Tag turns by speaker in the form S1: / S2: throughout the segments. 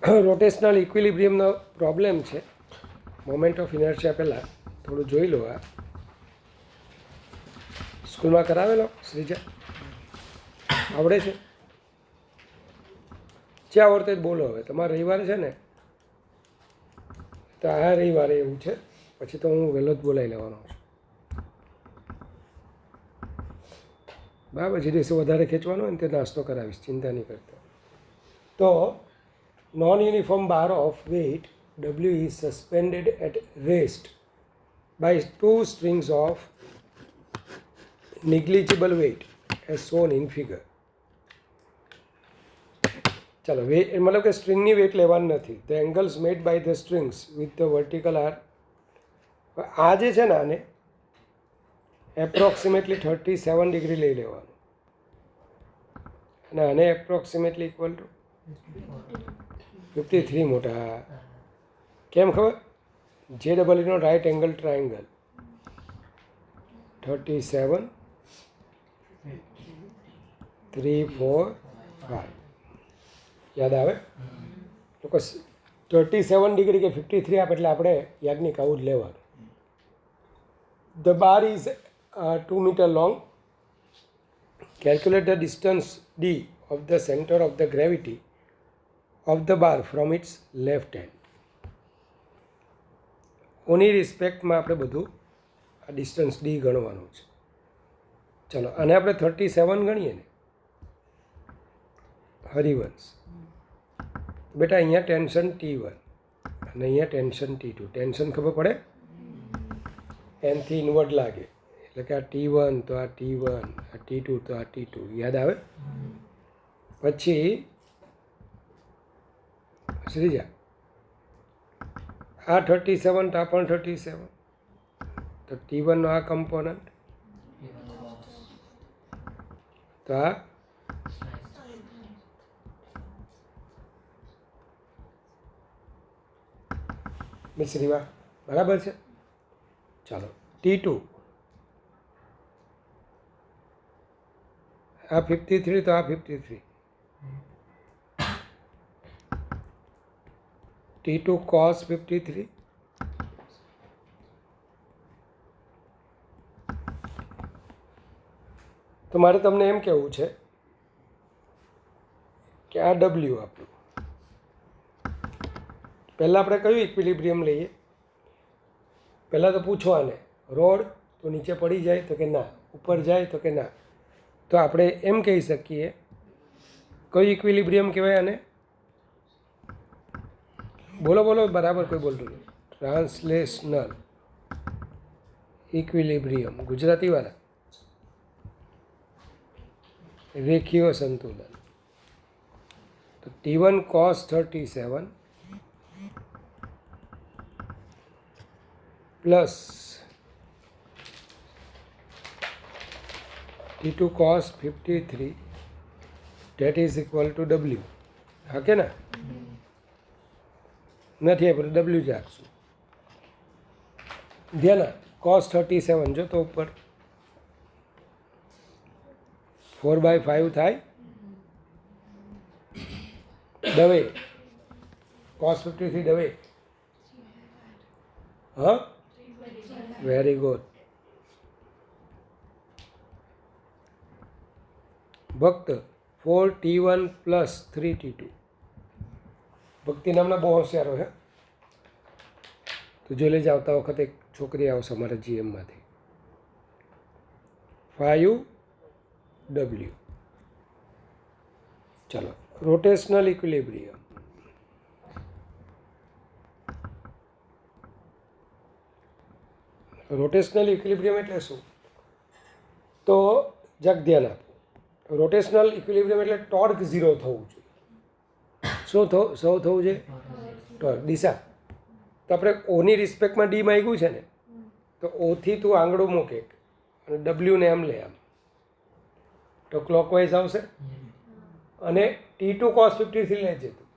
S1: Rotational ઇક્વિલિબ્રિયમનો problem છે. Moment of inertia પહેલાં થોડું જોઈ લો. આ સ્કૂલમાં કરાવેલો શ્રીજા? આવડે છે? જે આવડતું જ બોલો. હવે તમારે રવિવારે છે ને, તો આ રવિવારે એવું છે, પછી તો હું વહેલો જ બોલાવી લેવાનો છું. બરાબર, જે દિવસે વધારે ખેંચવાનો હોય ને તે નાસ્તો કરાવીશ, ચિંતા નહીં કરતો. તો non uniform bar of weight W is suspended at rest by two strings of negligible weight as shown in figure. ચાલો, વેટ મતલબ કે સ્ટ્રિંગની વેટ લેવાની નથી. The angles made by the strings with the vertical are. આ જે છે ને, આને એપ્રોક્સિમેટલી 37 ડિગ્રી લઈ લેવાનું, અને આને એપ્રોક્સિમેટલી ઇક્વલ ટુ 53 મોટા. કેમ ખબર? JEEનો રાઇટ એંગલ ટ્રાયંગલ 37 3 4 5. યાદ આવે? લોકો 37 ડિગ્રી કે 53 આપે એટલે આપણે યાજ્ઞિક આવું જ લેવાનું. The bar is 2 metre long. Calculate the distance D of the center of the gravity of the bar from its left hand. ઓની રિસ્પેક્ટમાં આપણે બધું આ ડિસ્ટન્સ D ગણવાનું છે. ચલો, આને આપણે 37 ગણીએ ને, હરિવંશ બેટા, અહીંયા ટેન્શન T1 અને અહીંયા ટેન્શન T2. ટેન્શન ખબર પડે? એનથી ઇનવર્ડ લાગે એટલે કે આ T1 તો આ T1, આ T2 તો આ T2. યાદ આવે? પછી શ્રીજા, આ 37 તો આ પણ 37, તો T1નો આ કમ્પોનન્ટ, તો આ મિશ્રીવા. બરાબર છે? ચાલો, T2 આ 53 તો આ 53, T2 cos 53, તો મારે તમને એમ કહેવું છે કે આ W આપણું, પહેલાં આપણે કયું ઇક્વિલિબ્રિયમ લઈએ? પહેલાં તો પૂછવાને, રોડ તો નીચે પડી જાય તો કે ના, ઉપર જાય તો કે ના. તો આપણે એમ કહી શકીએ, કયું ઇક્વિલિબ્રિયમ કહેવાય આને? બોલો બોલો, બરાબર કોઈ બોલતું નહીં. ટ્રાન્સલેશનલ ઇક્વિલિબ્રિયમ, ગુજરાતીવાળા. રેખીય સંતુલન. તો T1 cos 37 plus T2 cos 53 that is equal to W. હા કે ના? નથી આપણે W જ રાખશું. ધ્યાન, cos 37 જો તો ઉપર 4/5 થાય. દવે cos 53 દવે. હા, વેરી ગુડ. ભક્ત 4T1 પ્લસ 3T2. ભક્તિ નામના બહુ હોશિયારો છે. તો જોઈ લેજે, આવતા વખતે એક છોકરી આવશે અમારા GMમાંથી. 5W. ચલો, રોટેશનલ ઇક્વિલિબ્રિયમ. રોટેશનલ ઇક્વિલિબ્રિયમ એટલે શું? તો જગ ધ્યાન આપો. રોટેશનલ ઇક્વિલિબ્રિયમ એટલે ટોર્ક 0 થવું જોઈએ. શું થવું જોઈએ? ટોર્ક, દિશા. તો આપણે ઓની રિસ્પેક્ટમાં D માંગ્યું છે ને, તો ઓથી તું આંગળું મૂકે અને W ને એમ લે, આમ તો ક્લોકવાઇઝ આવશે. અને T2 cos 53 લેજે તું.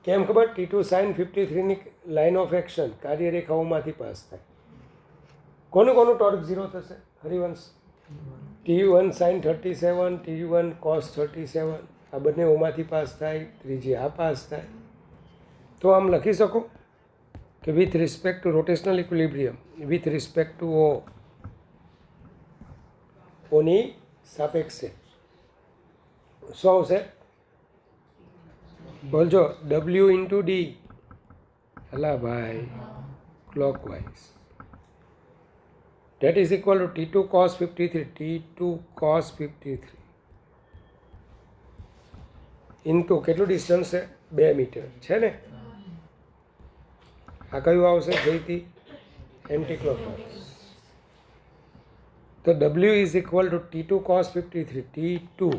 S1: કેમ ખબર? T2 sin 53ની લાઇન ઓફ એક્શન કાર્યરેખાઓમાંથી પાસ થાય. કોનું ટોર્ક 0 થશે? Harivansh. T1 sin 37, T1 cos 37, આ બંને ઓમાંથી પાસ થાય. ત્રીજી આ પાસ થાય. તો આમ લખી શકો કે with respect two rotational equilibrium with respect two ઓની સાપેક્ષે શું આવશે? બોલજો ડબલ્યુ ઇન્ટુ ડી. હલા ભાઈ clockwise. that is equal to T2 cos 53 T2 cos 53 into કેટલું ડિસ્ટન્સ છે? 2 મીટર છે ને. આ કયું આવશે? જઈથી એન્ટી ક્લોકવાઇઝ. તો W is equal two T2 cos 53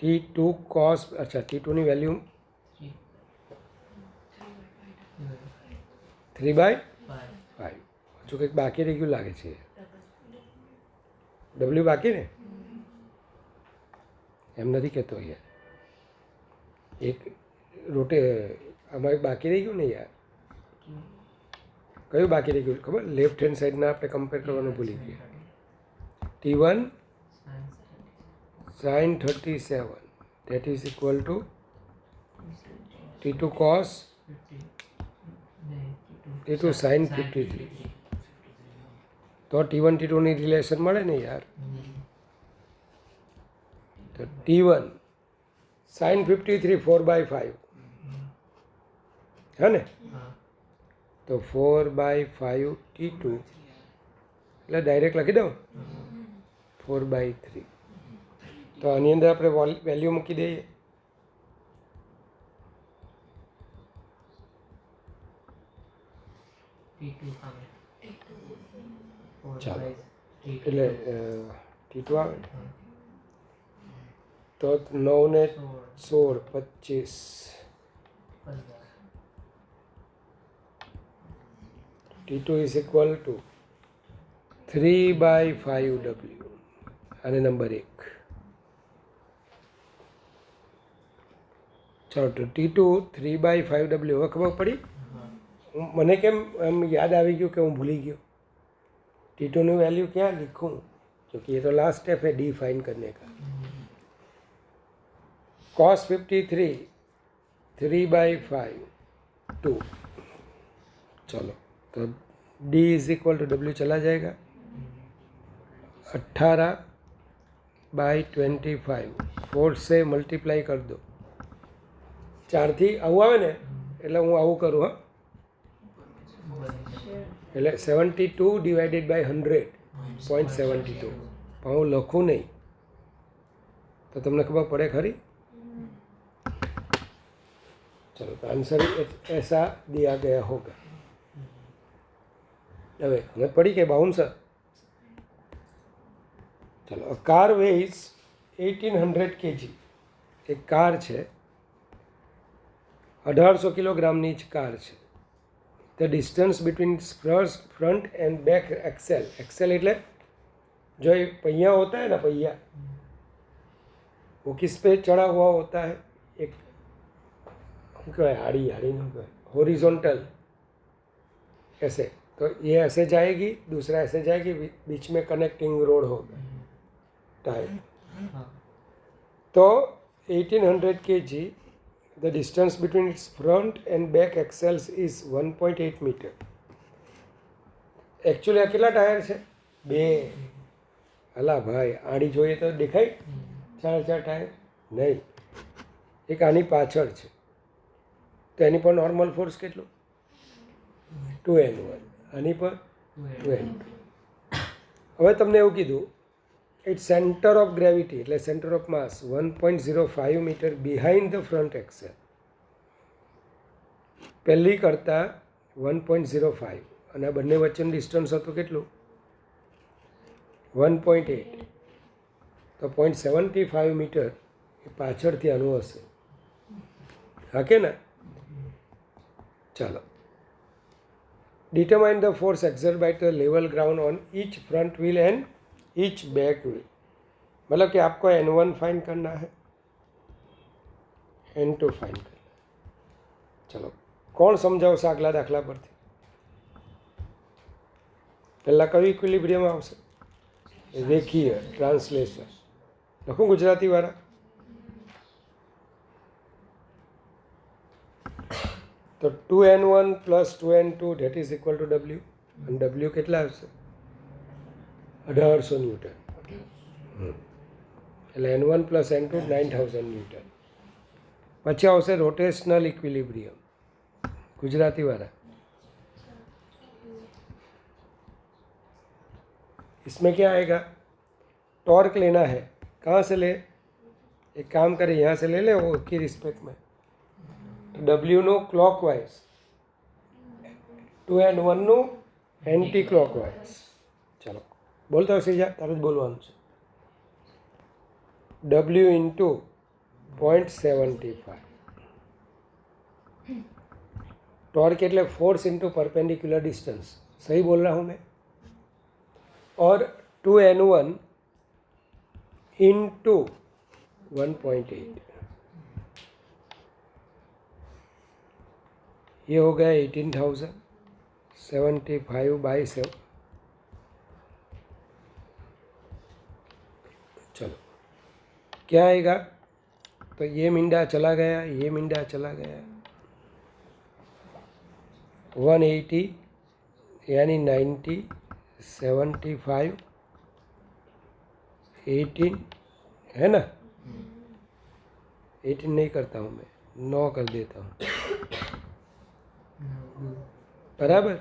S1: T2 cos અચ્છા T2 ની વેલ્યુ 3/5. હજુ કંઈક બાકી રહી ગયું લાગે છે. W બાકી ને? એમ નથી કહેતો યાર. એક આમાં એક બાકી રહી ગયું ને યાર. કયું બાકી રહી ગયું ખબર? લેફ્ટ હેન્ડ સાઈડના આપણે કમ્પેર કરવાનું ભૂલી ગયા. T1 sin 37 that is equal to T2 cos T2 sin 53. તો T1 T2 ની રિલેશન મળે ને યાર. તો T1 sin 53 4/5 હે ને. તો 4/5 T2 એટલે ડાયરેક્ટ લખી દઉં 4/3. તો આની અંદર આપણે વેલ્યુ મૂકી દઈએ. ચાલો એટલે T2 આવે ને. તો 9 ને 16 25 T2 is equal to 3/5W. અને નંબર 1. ચાલો તો T2 3/5W. હવે ખબર પડી મને કેમ એમ યાદ આવી ગયું કે હું ભૂલી ગયો. T2 ની वैल्यू क्या लिखूं क्योंकि ये तो लास्ट स्टेप है डी फाइन करने का. cos 53 3/5 2. चलो तो D is equal to W चला जाएगा 18/25 4 से मल्टीप्लाई कर दो. 4 થી આવું આવે ને એટલે હું આવું કરું. હા એટલે 72 ડિવાઇડેડ બાય 100.72. પણ હું લખું નહીં તો તમને ખબર પડે ખરી. चलो तो आंसर ऐसा दिया गया होगा. હવે હમણાં પડી કે બાઉન્સર. ચલો અ કાર વેઇઝ 1800 kg. એક કાર છે 1800 કિલોગ્રામની જ કાર છે. The distance between front and back axle. Axle એટલે जो ये पहिया होता है ना, पहिया वो किस पे चढ़ा हुआ होता है? एक क्या है, हाड़ी नहीं क्या, हॉरिजॉन्टल ऐसे. तो ये ऐसे जाएगी, दूसरा ऐसे जाएगी, बीच में कनेक्टिंग रोड होगा टायर. तो 1800 kg. The distance between its front and back axles is 1.8 meter. Actually આ કેટલા ટાયર છે? 2. હલા ભાઈ આડી જોઈએ તો દેખાય 4 ટાયર નહીં. એક આની પાછળ છે તો એની પર નોર્મલ ફોર્સ કેટલું? 2N1. આની પર 2N2. હવે તમને એવું કીધું ઇટ્સ સેન્ટર ઓફ ગ્રેવિટી એટલે centre of mass 1.05 metre behind the front axle. પહેલી કરતાં 1.05 અને આ બંને વચ્ચેનું ડિસ્ટન્સ હતું કેટલું? 1.8. તો 0.75 મીટર એ પાછળથી આનું હશે. હા કે ના? ચાલો determine the force exerted by the level ground on each front wheel and each back wheel. मतलब कि आपको N1 फाइंड करना है, N2 फाइंड करना है. चलो कौन समझावશે આગલા દાખલા પરથી? પહેલાં કયું ઇક્વિલિબ્રિયમ આવશે? રેખીય ટ્રાન્સલેશન. લખું ગુજરાતીવાળા? તો 2n1 plus 2n2 that is equal two W, અને ડબલ્યુ કેટલા આવશે? 1800 ન્યૂટન. એટલે n1 પ્લસ n2 9000 ન્યૂટન. પછી આવશે રોટેશનલ इक्विलिब्रियम. गुजराती वाला, इसमें क्या आएगा? टॉर्क लेना है. कहाँ से ले? एक काम करें, यहाँ से ले ले वो की रिस्पेक्ट में. तो डब्ल्यू नो क्लॉकवाइज, 2n1 નું એન્ટી ક્લોકવાઇઝ. ચલો બોલતા હશે જા, તારે જ બોલવાનું છે. W into 0.75. टॉर्क એટલે फोर्स इंटू परपेंडिकुलर डिस्टेंस. सही बोल रहा हूँ मैं? और 2n1 इंटू 1.8, ये हो गया 18,000. 75/7. चलो क्या आएगा? तो ये मिंडा चला गया, ये मिंडा चला गया. 180 यानी 90, 75, 18 है ना? 18 नहीं करता हूँ मैं, 9 कर देता हूँ. बराबर?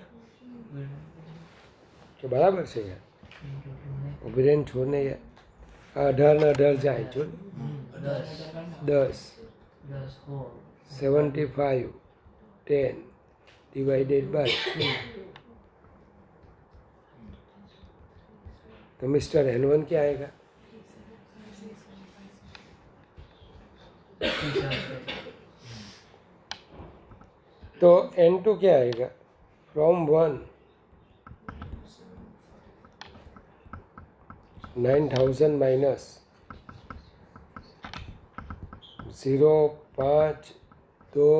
S1: तो बराबर से यार, ब्रेन छोड़ने यार. 18 ને 18 જાય છો. 10 75 10 डिवाइडेड बाय 2. तो मिस्टर n1 क्या आएगा? तो n2 क्या आएगा? फ्रॉम 1 9000 माइनस 0 5 2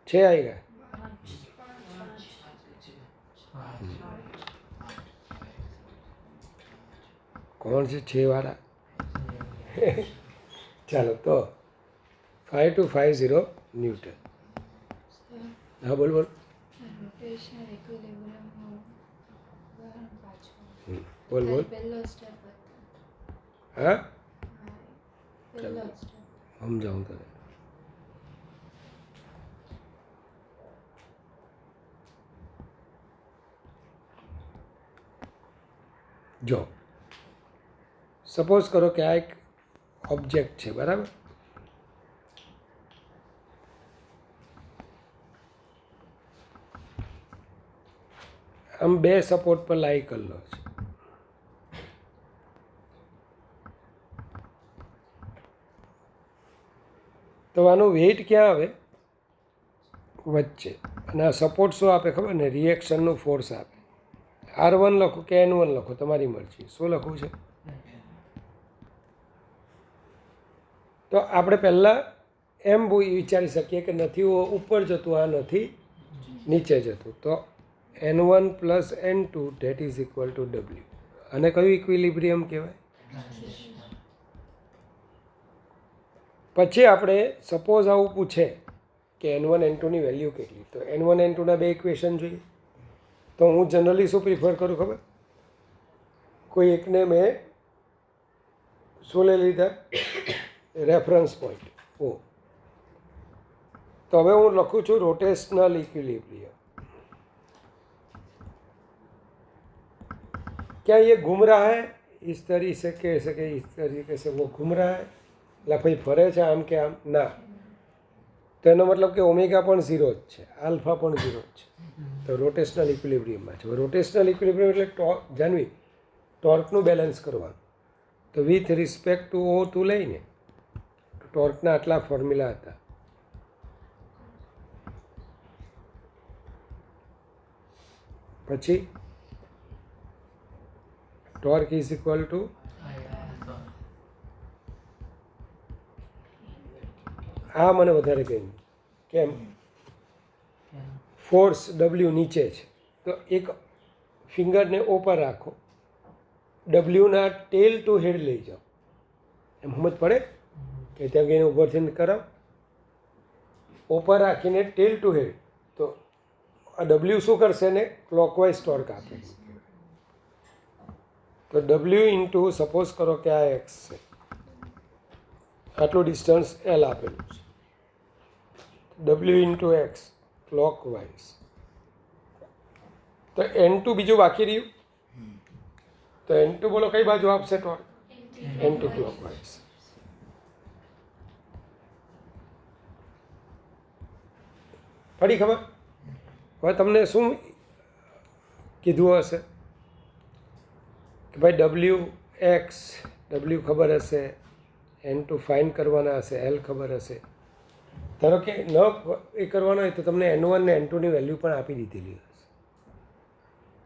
S1: 6 आएगा. कौन से 6 वाला? चलो तो 5250 न्यूटन. हाँ बोल बोल. बोल बोल. हाँ हम जाऊँ तो જો સપોઝ કરો કે આ એક ઓબ્જેક્ટ છે, બરાબર? આમ બે સપોર્ટ પર લાઈ કરેલો છે. તો આનું વેઇટ ક્યાં આવે? વચ્ચે. અને આ સપોર્ટ શું આપે ખબર ને? રિએક્શનનું ફોર્સ આપે. R1 લખો કે N1 લખો, તમારી મરજી. શું લખવું છે? તો આપણે પહેલાં એમ વિચારી શકીએ કે નથી ઉપર જતું, આ નથી નીચે જતું. તો N1 plus N2 that is equal two W. અને કયું ઇક્વિલિબ્રિયમ કહેવાય? પછી આપણે સપોઝ આવું પૂછે કે N1 N2ની વેલ્યુ કેટલી, તો N1 N2ના બે ઇક્વેશન જોઈએ. તો હું જનરલી શું પ્રિફર કરું ખબર? કોઈ એકને મેં શું લઈ લીધા? Reference point O. तो હવે હું લખું છું રોટેશનલ इक्विलिब्रियम. क्या ये घूम रहा है इस तरीके से कि इस तरीके से वो घूम रहा है? એટલે ભાઈ ફરે છે આમ કે આમ? ના. તો એનો મતલબ કે ઓમેગા પણ 0 જ છે, આલ્ફા પણ 0 જ છે. તો રોટેશનલ ઇક્વિલિબ્રિયમમાં છે. રોટેશનલ ઇક્વિલિબ્રિયમ એટલે ટોર્ક, જાનવી, ટોર્કનું બેલેન્સ કરવાનું. તો વિથ રિસ્પેક્ટ ટુ O2 લઈને ટોર્કના આટલા ફોર્મ્યુલા હતા. પછી ટોર્ક ઇઝ ઇક્વલ ટુ આ મને વધારે ગમ્યું. કેમ? ફોર્સ W નીચે છે, તો એક ફિંગરને ઉપર રાખો, ડબલ્યુના ટેલ ટુ હેડ લઈ જાઓ. એમ સમજ પડે કે ત્યાં ગઈને ઉપરથી કરાવ. ઉપર રાખીને ટેલ ટુ હેડ, તો આ ડબલ્યુ શું કરશે ને ક્લોકવાઇઝ ટોર્ક આપે. તો ડબલ્યુ ઇન્ટુ સપોઝ કરો કે આ એક્સ છે, આટલું ડિસ્ટન્સ એલ આપેલું છે, ડબલ્યુ ઇન્ટુ એક્સ ક્લોકવાઇઝ. તો N2 બીજું બાકી રહ્યું, તો N2 બોલો કઈ બાજુ આપશે ટોર્ક? N2 clockwise. પડી ખબર? હવે તમને શું કીધું હશે કે ભાઈ ડબલ્યુ ખબર હશે, N2 ફાઇન કરવાના હશે, એલ ખબર હશે. ધારો કે ન એ કરવાનો હોય તો તમને N1 ને N2ની વેલ્યુ પણ આપી દીધેલી હશે.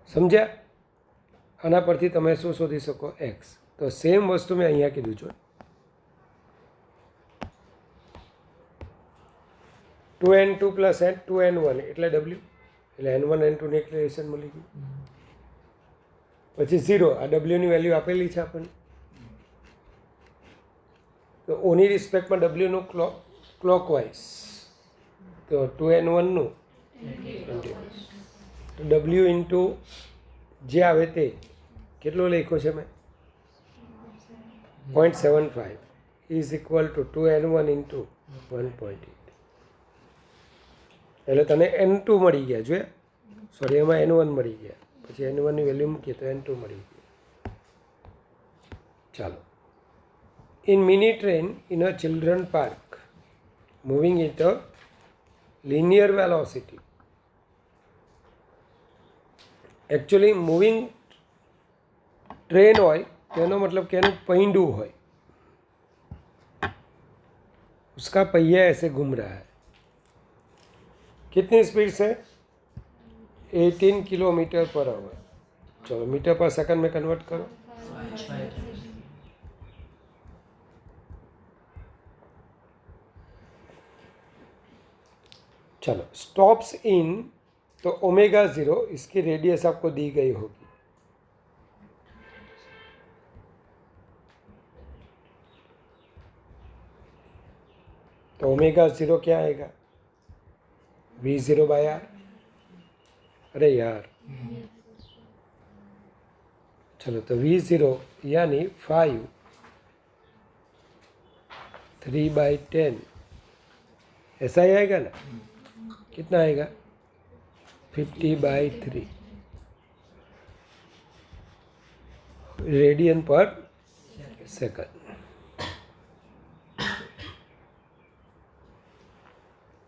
S1: સમજ્યા? આના પરથી તમે શું શોધી શકો? એક્સ. તો સેમ વસ્તુ મેં અહીંયા કીધું છે, 2N2 પ્લસ 2N1 એટલે ડબલ્યુ, એટલે N1 N2ની ઇક્વેશન મળી ગયું. પછી 0, આ ડબલ્યુની વેલ્યુ આપેલી છે આપણને, તો ઓની રિસ્પેક્ટમાં ડબલ્યુનું ક્લોકવાઇઝ, તો 2N1નું તો ડબલ્યુ ઇન્ટુ જે આવે તે કેટલો લખ્યો છે મેં? 0.75 is equal two 2N1 into 1.8. એટલે તને N2 મળી ગયા, જોઈએ સોરી એમાં N1 મળી ગયા, પછી N1ની વેલ્યુ મૂકીએ તો N2 મળી ગયા. ચાલો. In mini train in a children park moving it a linear velocity. Actually moving train હોય તેનો मतलब कि એનું पहिंडू હોય, उसका पहिया ऐसे घूम रहा है. कितनी स्पीड से? 18 किलोमीटर पर आवर. चलो मीटर पर सेकंड में कन्वर्ट करो. चलो स्टॉप्स इन, तो ओमेगा 0 इसकी रेडियस आपको दी गई होगी. तो ओमेगा 0 क्या आएगा? V0 bye R. अरे यार, चलो तो V0 यानी 5 3/10 ऐसा ही आएगा ना? कितना आएगा? 50/3 रेडियन पर सेकंड.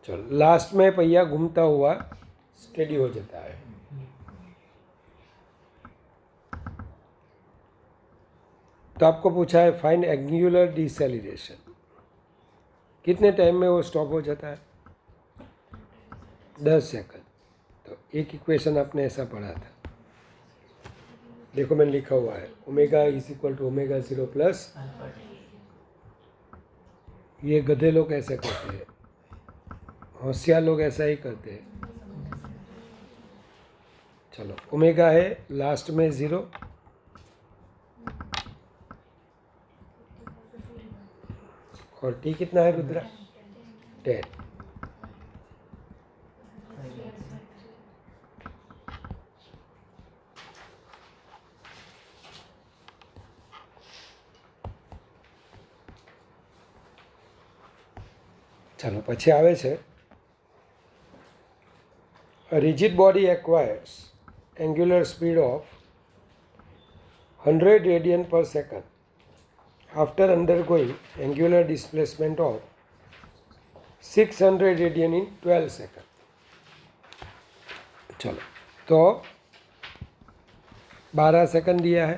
S1: चलो लास्ट में पहिया घूमता हुआ स्टेडी हो जाता है. तो आपको पूछा है फाइंड एंगुलर डिसेलिरेशन, कितने टाइम में वो स्टॉप हो जाता है? 10 सेकंड. तो एक इक्वेशन आपने ऐसा पढ़ा था, देखो मैंने लिखा हुआ है omega is equal to omega 0 plus, ये गधे लोग ऐसे करते हैं, होशियार लोग ऐसा ही करते हैं. चलो ओमेगा है लास्ट में 0, और टी कितना है रुद्रा? 10. ચાલો પછી આવે છે a rigid body acquires angular speed of 100 radian per second after undergoing angular displacement of 600 radian in 12 seconds. चलो तो 12 सेकंड दिया है.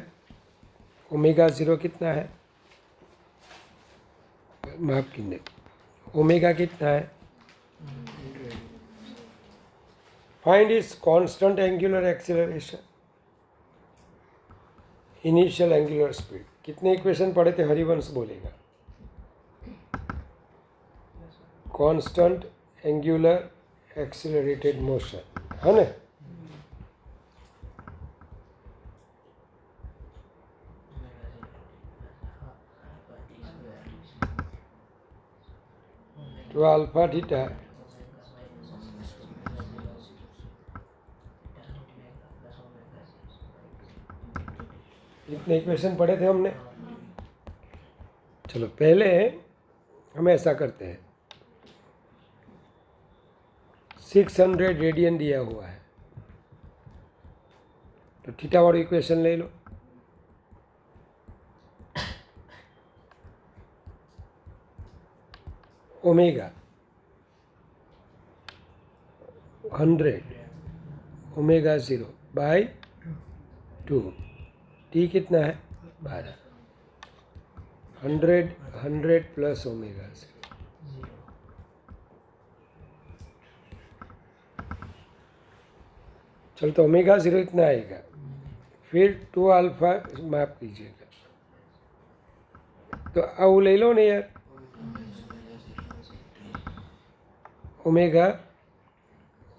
S1: ओमेगा 0 कितना है? माफ कीजिए, ओमेगा कितना है? Find its constant angular acceleration, initial angular speed. कितने इक्वेशन पढ़े थे? हरिवंश बोलेगा. कांस्टेंट एंगुलर एक्सीलरेटेड मोशन है ना? तो अल्फा थीटा इतने इक्वेशन पढ़े थे हमने। चलो पहले हम ऐसा करते हैं, 600 रेडियन दिया हुआ है तो थीटा वाली इक्वेशन ले लो। ओमेगा 100 ओमेगा 0 बाय 2, टी कितना है 12, 100 प्लस ओमेगा 0। चलो तो ओमेगा 0 इतना आएगा, फिर 2 अल्फा माफ कीजिएगा, तो आउ ले लो ने यार, ओमेगा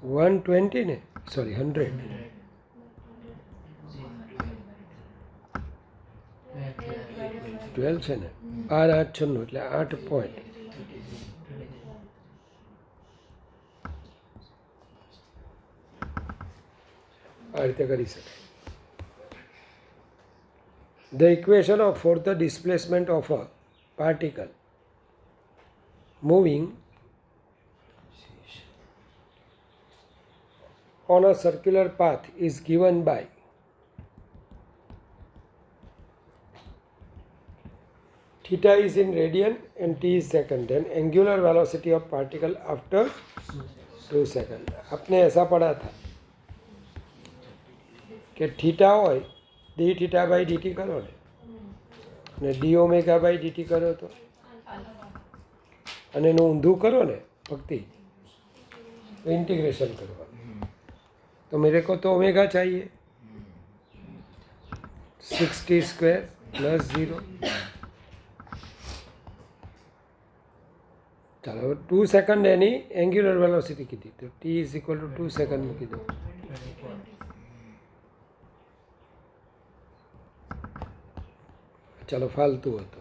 S1: 120 ने, सॉरी 100, 12 છે ને, 12 8 96 એટલે 8 પોઈન્ટ। આ રીતે કરી શકાય। The equation for the displacement of a particle moving on a circular path is given by theta is in radian and t is second, then angular velocity of particle after 2 seconds। आपने ऐसा पढ़ा था कि theta હોય D theta by D T करो ने D omega by D T करो तो અને એનું ઊંધું કરો ને ભક્તિ तो इंटीग्रेशन करवा, तो मेरे को तो ओमेगा चाहिए 60² प्लस 0। चलो 2 सेकंड एनी एंग्युलर वेलोसिटी की थी तो T is equal to 2 second मूकी दो। चलो फालतू હતો।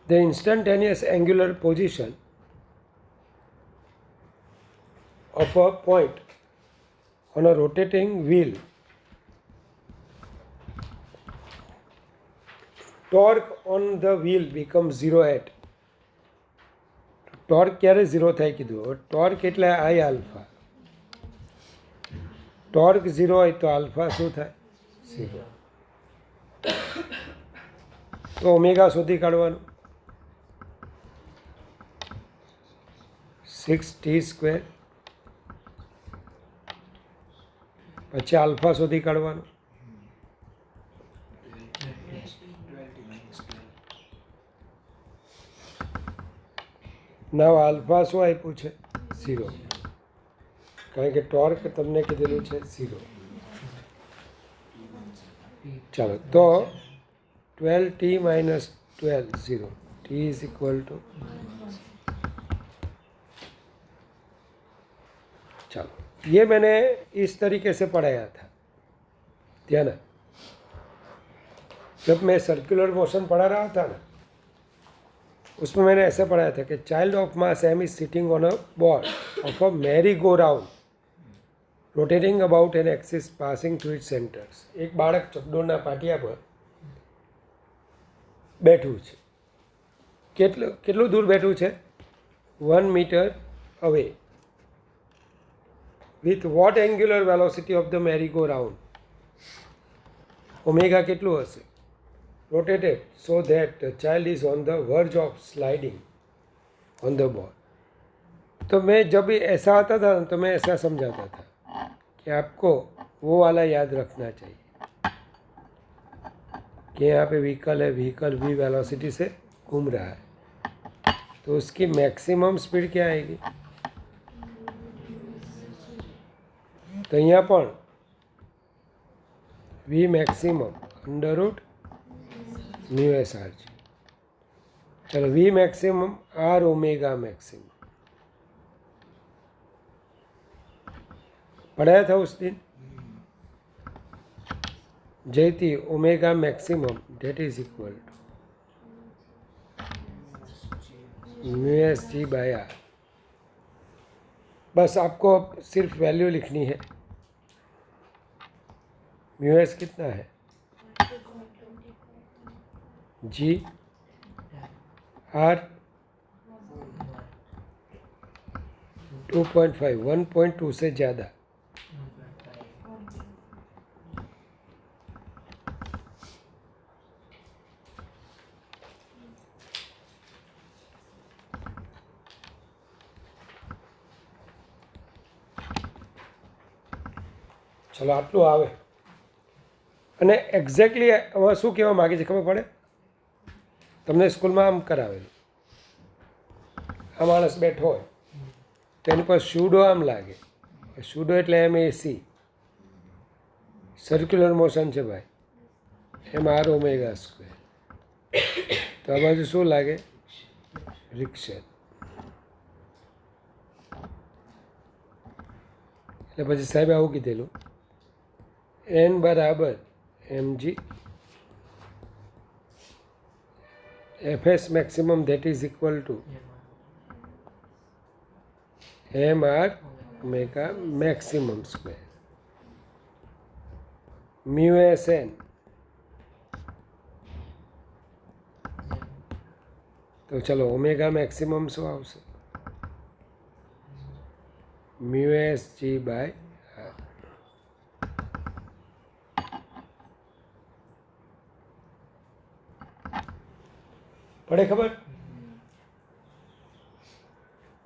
S1: The instantaneous angular position of a point on a rotating wheel, torque on the wheel becomes 0 at, torque ક્યારે 0 થાય કીધું, ટોર્ક એટલે I આલ્ફા, ટોર્ક 0 હોય તો આલ્ફા શું થાય 0, તો ઓમેગા શોધી કાઢવાનું 6t², પછી આલ્ફા શોધી કાઢવાનું, નાવ આલ્ફા શું આપ્યું છે 0, કારણ કે ટોર્ક તમને કીધેલું છે 0। ચાલો તો 12t minus 12 0, t is equal to, चलो ये मैंने इस तरीके से पढ़ाया था, ध्यान है। जब मैं सर्कुलर मोशन पढ़ा रहा था ना उसमें मैंने ऐसे पढ़ाया था कि child of mass M is sitting on a ball of a merry go round rotating about an axis passing through its centres. एक बाળક ચકડોળના પાટિયા પર બેઠું છે, કેટલું દૂર બેઠું છે 1 મીટર અવે, with what angular velocity of the merry-go-round, omega કેટલું હશે, rotated so that the child is on the verge of sliding on the ball। तो मैं जब भी ऐसा आता था तो मैं ऐसा समझाता था कि आपको वो वाला याद रखना चाहिए कि यहाँ पे व्हीकल है, व्हीकल भी वेलोसिटी से घूम रहा है, तो उसकी मैक्सिमम स्पीड क्या आएगी, तो यहाँ पर वी मैक्सिमम √μ/r। चलो V maximum R omega maximum पढ़ाया था उस दिन, जैती omega maximum that is equal to μsg/r। बस आपको सिर्फ वैल्यू लिखनी है, म्यू एस कितना है जी आर 2.5 1.2 से ज़्यादा चलो आटलू आवे અને એક્ઝેક્ટલી હવે શું કહેવા માગે છે ખબર પડે તમને સ્કૂલમાં આમ કરાવેલું આ માણસ બેઠો હોય તો એની પર સ્યુડો આમ લાગે સ્યુડો એટલે એમ એ સી સર્ક્યુલર મોશન છે ભાઈ એમ આર ઓમેગા સ્ક્વેર તો આ બાજુ શું લાગે રિક્ષેપ એટલે પછી સાહેબે આવું કીધેલું એન બરાબર mg fs maximum that is equal to mr omega maximum square mu sn તો ચલો ઓમેગા મેક્સિમમ શું આવશે mu sg બાય પડે ખબર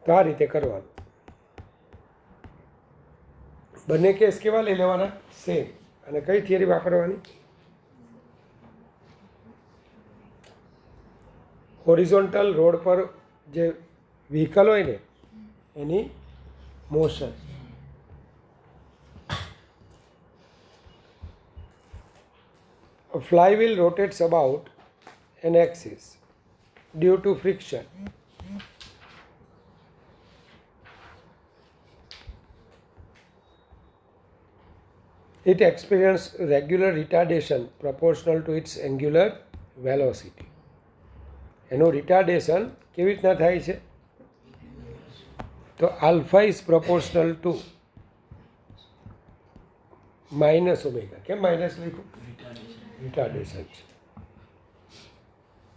S1: તો આ રીતે કરવાનું બંને કેસ કેવા લઈ લેવાના સેમ અને કઈ થિયરી વાપરવાની હોરિઝોન્ટલ રોડ પર જે વ્હીકલ હોય ને એની motion A flywheel rotates about an axis due to friction. It experiences regular retardation proportional to its angular velocity. એનું રિટાર્ડેશન કેવી રીતના થાય છે તો alpha is proportional to minus omega કેમ માઇનસ લખ્યું રિટાર્ડેશન છે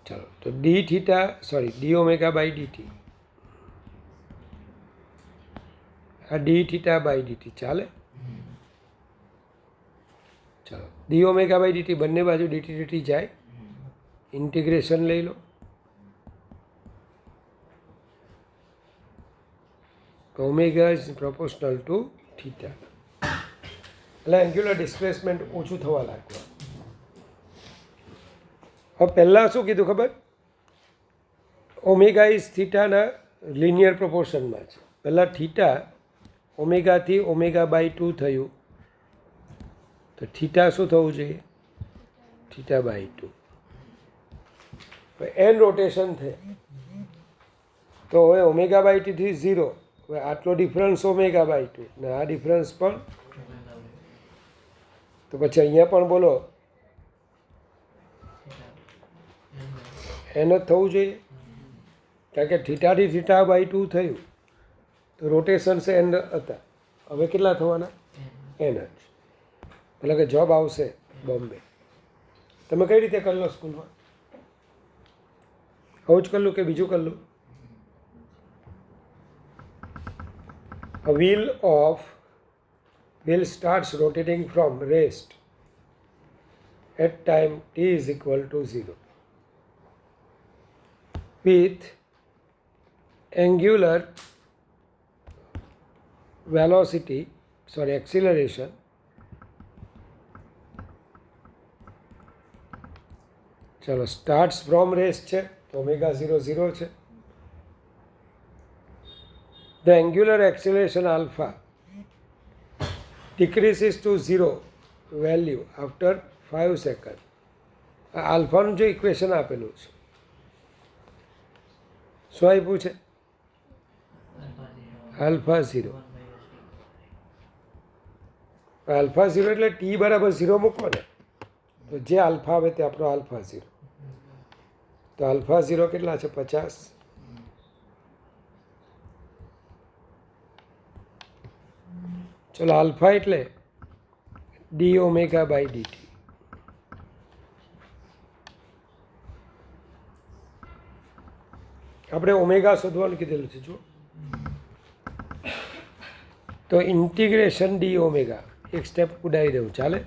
S1: ચલો તો D theta sorry D omega by DT આ ડી થીટા બાય ડીટી ચાલે ચલો ડી ઓમેગા બાય ડીટી બંને બાજુ ડીટી ડીટી જાય ઇન્ટિગ્રેશન લઈ લો તો omega is proportional two theta એટલે એન્ગ્યુલર ડિસ્પ્લેસમેન્ટ ઓછું થવા લાગ્યું હવે પહેલાં શું કીધું ખબર ઓમેગા ઇઝ થીટાના લિનિયર પ્રોપોર્શનમાં છે પહેલાં થીટા ઓમેગાથી ઓમેગા બાય 2 થયું તો થીટા શું થવું જોઈએ થીટા બાય 2 એન રોટેશન થાય તો હવે ઓમેગા બાય 2 થી 0 હવે આટલો ડિફરન્સ ઓમેગા બાય 2 ને આ ડિફરન્સ પણ તો પછી અહીંયા પણ બોલો એન જ થવું જોઈએ કારણ કે થીટાથી થીટા બાય 2 થયું તો રોટેશન્સ એન હતા હવે કેટલા થવાના એન જ એટલે કે જોબ આવશે બોમ્બે તમે કઈ રીતે કરી લો સ્કૂલમાં આવું જ કરલું કે બીજું કરલું A wheel starts rotating from rest at time t is equal to 0 with angular velocity acceleration ચલો starts from rest છે તો ઓમેગા 0 છે the angular acceleration alpha decreases to 0 value after 5 seconds આ આલ્ફાનું જે ઇક્વેશન આપેલું છે શું આપ્યું છે આલ્ફા 0 આલ્ફા 0 એટલે ટી બરાબર 0 મૂકો ને તો જે આલ્ફા આવે તે આપણો આલ્ફા 0 તો આલ્ફા 0 કેટલા છે 50 ચલો આલ્ફા એટલે ડી ઓમેગા બાય ડીટી. આપણે ઓમેગા શોધવાનું કીધેલું છે જો. તો ઇન્ટિગ્રેશન ડી ઓમેગા એક સ્ટેપ ઉડાવી દઉં ચાલે.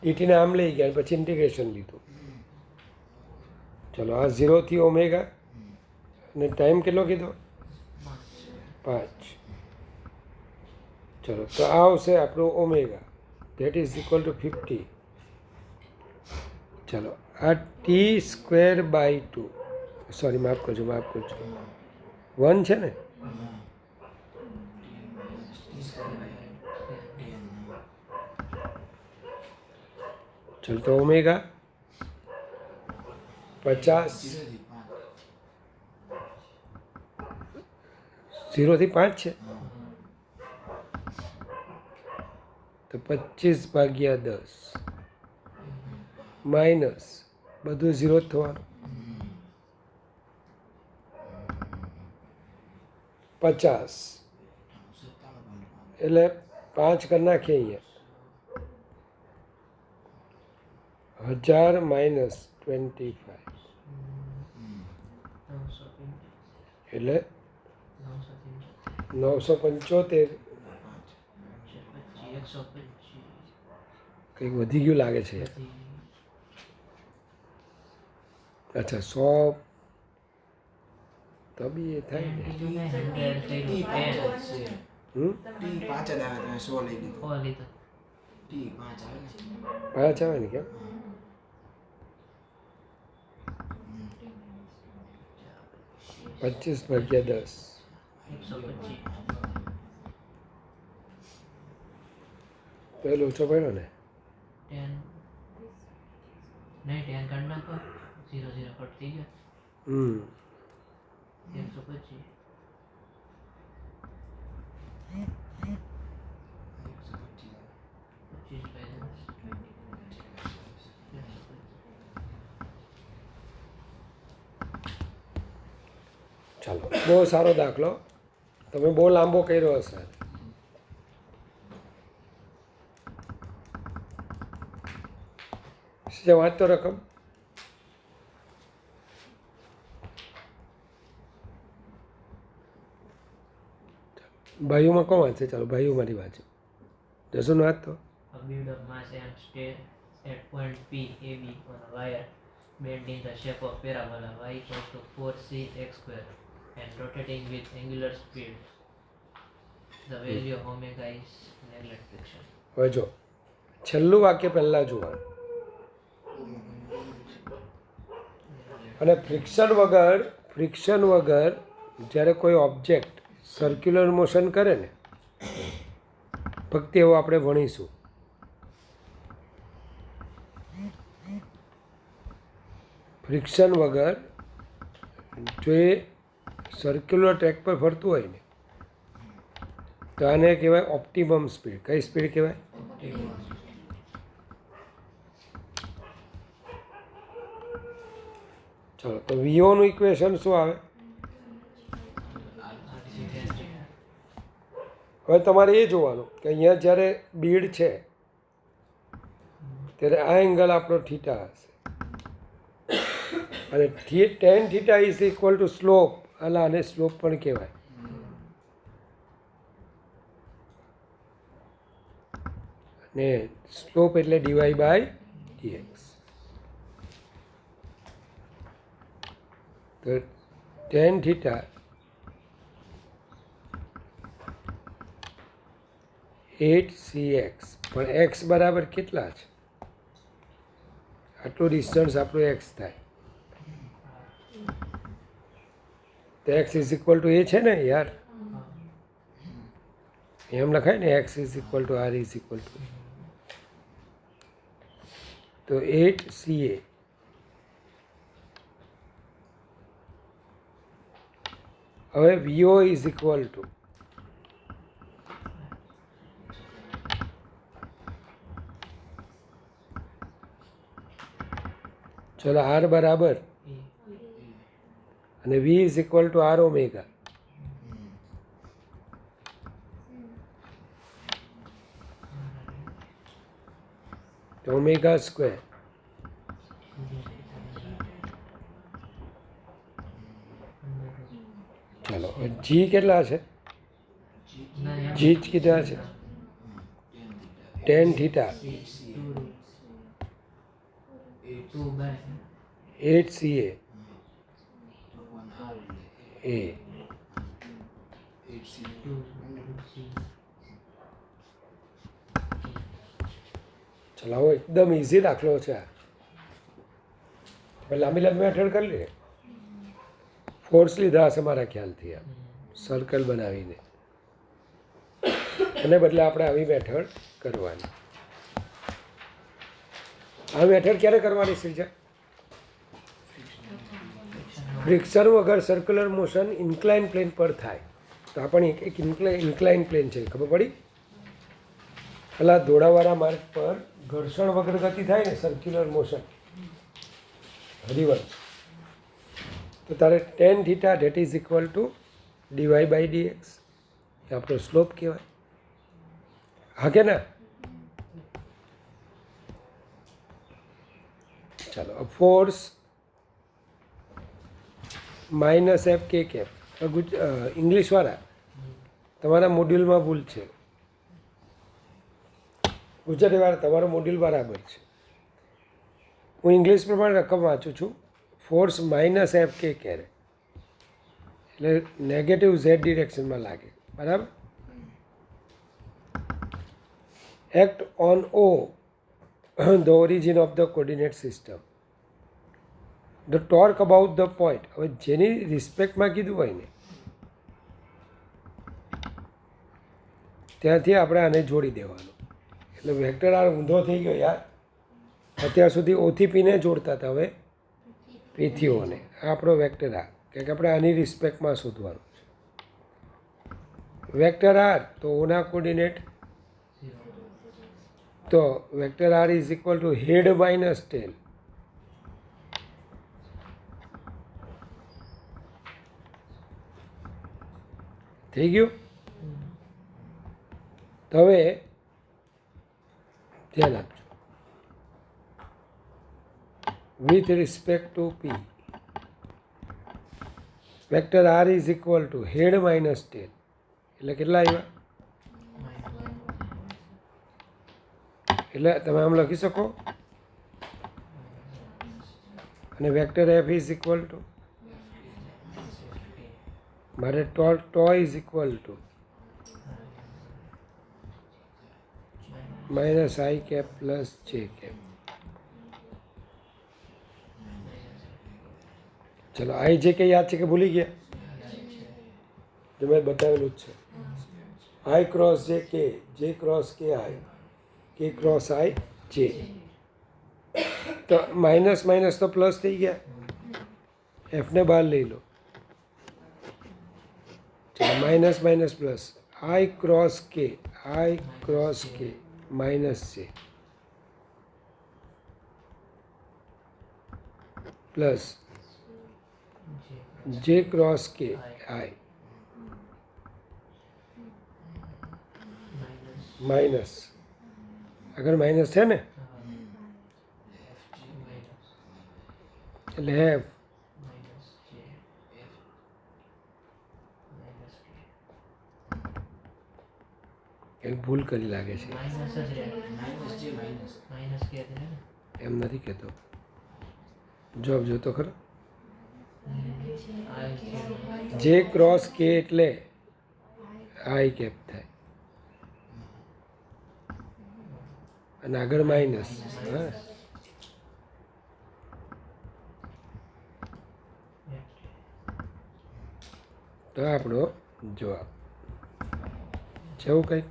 S1: ડીટીને આમ લઈ ગયા પછી ઇન્ટિગ્રેશન લીધું. ચલો આ 0 થી ઓમેગા અને ટાઈમ કેટલો કીધો 5. ચલો તો આ આવશે આપણું omega that is equal two 50. ચલો આ ટી સ્ક્વેર બાય 2 સોરી માફ કરજો 1 છે ને. ચલો તો ઓમેગા 50 0 થી 5 છે તો 25 ભાગ્યા 10 માઇનસ બધું 0 જ થવાનું 50 એટલે 5 કરી નાખીએ અહીંયા 1000 માઇનસ 25 એટલે 975 કંઈક વધી ગયું લાગે છે. અચ્છા 100 તો બી એ થાય ને. પાંચ આવે ને કેમ 25 ભાગ્યા 10 પહેલો ઓછો પડ્યો ને
S2: 10 કાઢ નાખો 0 0 કટ થઈ ગયો 125
S1: ચાલો બહુ સારો દાખલો તમે બહુ લાંબો કર્યો હશે. વાંચતો રકમ ભાઈઓમાં કોણ વાંચે? ચાલો ભાઈઓમાંથી વાંચો. જસુન વાંચતો.
S2: A bead of mass M stays at point P AB on a wire bent in the shape of parabola y equals to 4cx square and rotating with angular speed. The value of omega is neglect friction.
S1: હવે જો છેલ્લું વાક્ય પહેલાં જોવાનું અને friction વગર જ્યારે કોઈ ઓબ્જેક્ટ સર્ક્યુલર મોશન કરે ને ફક્ત એવું આપણે ભણીશું. ફ્રિક્શન વગર જો એ સર્ક્યુલર ટ્રેક પર ફરતું હોય ને તો આને કહેવાય ઓપ્ટિમમ સ્પીડ. કઈ સ્પીડ કહેવાય? ચલો તો વીઓનું ઇક્વેશન શું આવે? હવે તમારે એ જોવાનું કે અહીંયા જ્યારે બીડ છે ત્યારે આ એંગલ આપણો થીટા હશે અને tan theta is equal two slope. એટલે આને સ્લોપ પણ કહેવાય. ને સ્લોપ એટલે dy બાય dx. તો tan થીટા 8cx પણ x બરાબર કેટલા છે? આટલું ડિસ્ટન્સ આપણું x થાય તો x ઇઝ ઇક્વલ ટુ એ છે ને યાર. એમ લખાય ને x is equal two r is equal two. તો 8ca હવે vo ઇઝ ઇક્વલ ટુ ચલો r બરાબર અને v is equal two r omega. તો ઓમેગા સ્ક્વેર ચાલો જી કેટલા છે? જી કેટલા છે? ટેન થીટા 8 CA એ ચલો હવે એકદમ ઇઝી દાખલો છે આ. હવે લાંબી લાંબી મેથડ કરી લે. ફોર્સ લીધા હશે મારા ખ્યાલથી આ સર્કલ બનાવીને, એને બદલે આપણે આવી મેથડ કરવાની. આ મેથડ ક્યારે કરવાની છે? ફ્રિક્શન વગર સર્ક્યુલર મોશન ઇન્ક્લાઇન પ્લેન પર થાય તો આપણને એક ઇન્ક્લાઇન પ્લેન છે, ખબર પડી? પેલા દોડાવાળા માર્ગ પર ઘર્ષણ વગર ગતિ થાય ને, સર્ક્યુલર મોશન રિવર્સ, તો તારે tan theta that is equal to dy by dx એ આપણો સ્લોપ કહેવાય. હા કે ના? ચાલો force minus F K cap. ઇંગ્લિશવાળા તમારા મોડ્યુલમાં ભૂલ છે, ગુજરાતીવાળા તમારો મોડ્યુલ બરાબર છે. હું ઇંગ્લિશ પ્રમાણે રકમ વાંચું છું. ફોર્સ માઇનસ એફ કે ક્યારે એટલે નેગેટિવ ઝેડ ડિરેક્શનમાં લાગે, બરાબર? Act on O the origin of the coordinate system. The torque about the point. હવે જેની રિસ્પેક્ટમાં કીધું હોય ને ત્યાંથી આપણે આને જોડી દેવાનું. એટલે વેક્ટર આર ઊંધો થઈ ગયો યાર. અત્યાર સુધી ઓથી પીને જોડતા હતા, હવે પીથી ઓને. આ આપણો વેક્ટર આર, કારણ કે આપણે આની રિસ્પેક્ટમાં શોધવાનું છે. વેક્ટર આર તો ઓના કોર્ડિનેટ, તો vector R is equal to head minus tail. થઈ ગયું? તો હવે ધ્યાન આપજો. With respect to P vector R is equal to head minus tail એટલે કેટલા આવ્યા? એટલે તમે આમ લખી શકો. અને vector F is equal to મારે ટો is equal to minus I cap plus J cap. ચલો આઈ જે કે યાદ છે કે ભૂલી ગયા? જો મેં બતાવેલું જ છે. આઈ ક્રોસ જે કે, જે ક્રોસ કે આઈ, કે ક્રોસ આઈ જે. તો માઇનસ માઇનસ તો પ્લસ થઈ ગયા. એફને બહાર લઈ લો. Minus minus plus. I cross K, I cross K minus છે plus J cross K I minus. अगर माइनस है ने એટલે એક ભૂલ કરી લાગે છે. એમ નથી કહેતો. જવાબ જોતો ખરો. જે ક્રોસ કે એટલે આઈ કેપ થાય અને આગળ માઇનસ. હા, તો આપણો જવાબ છે એવું કંઈક.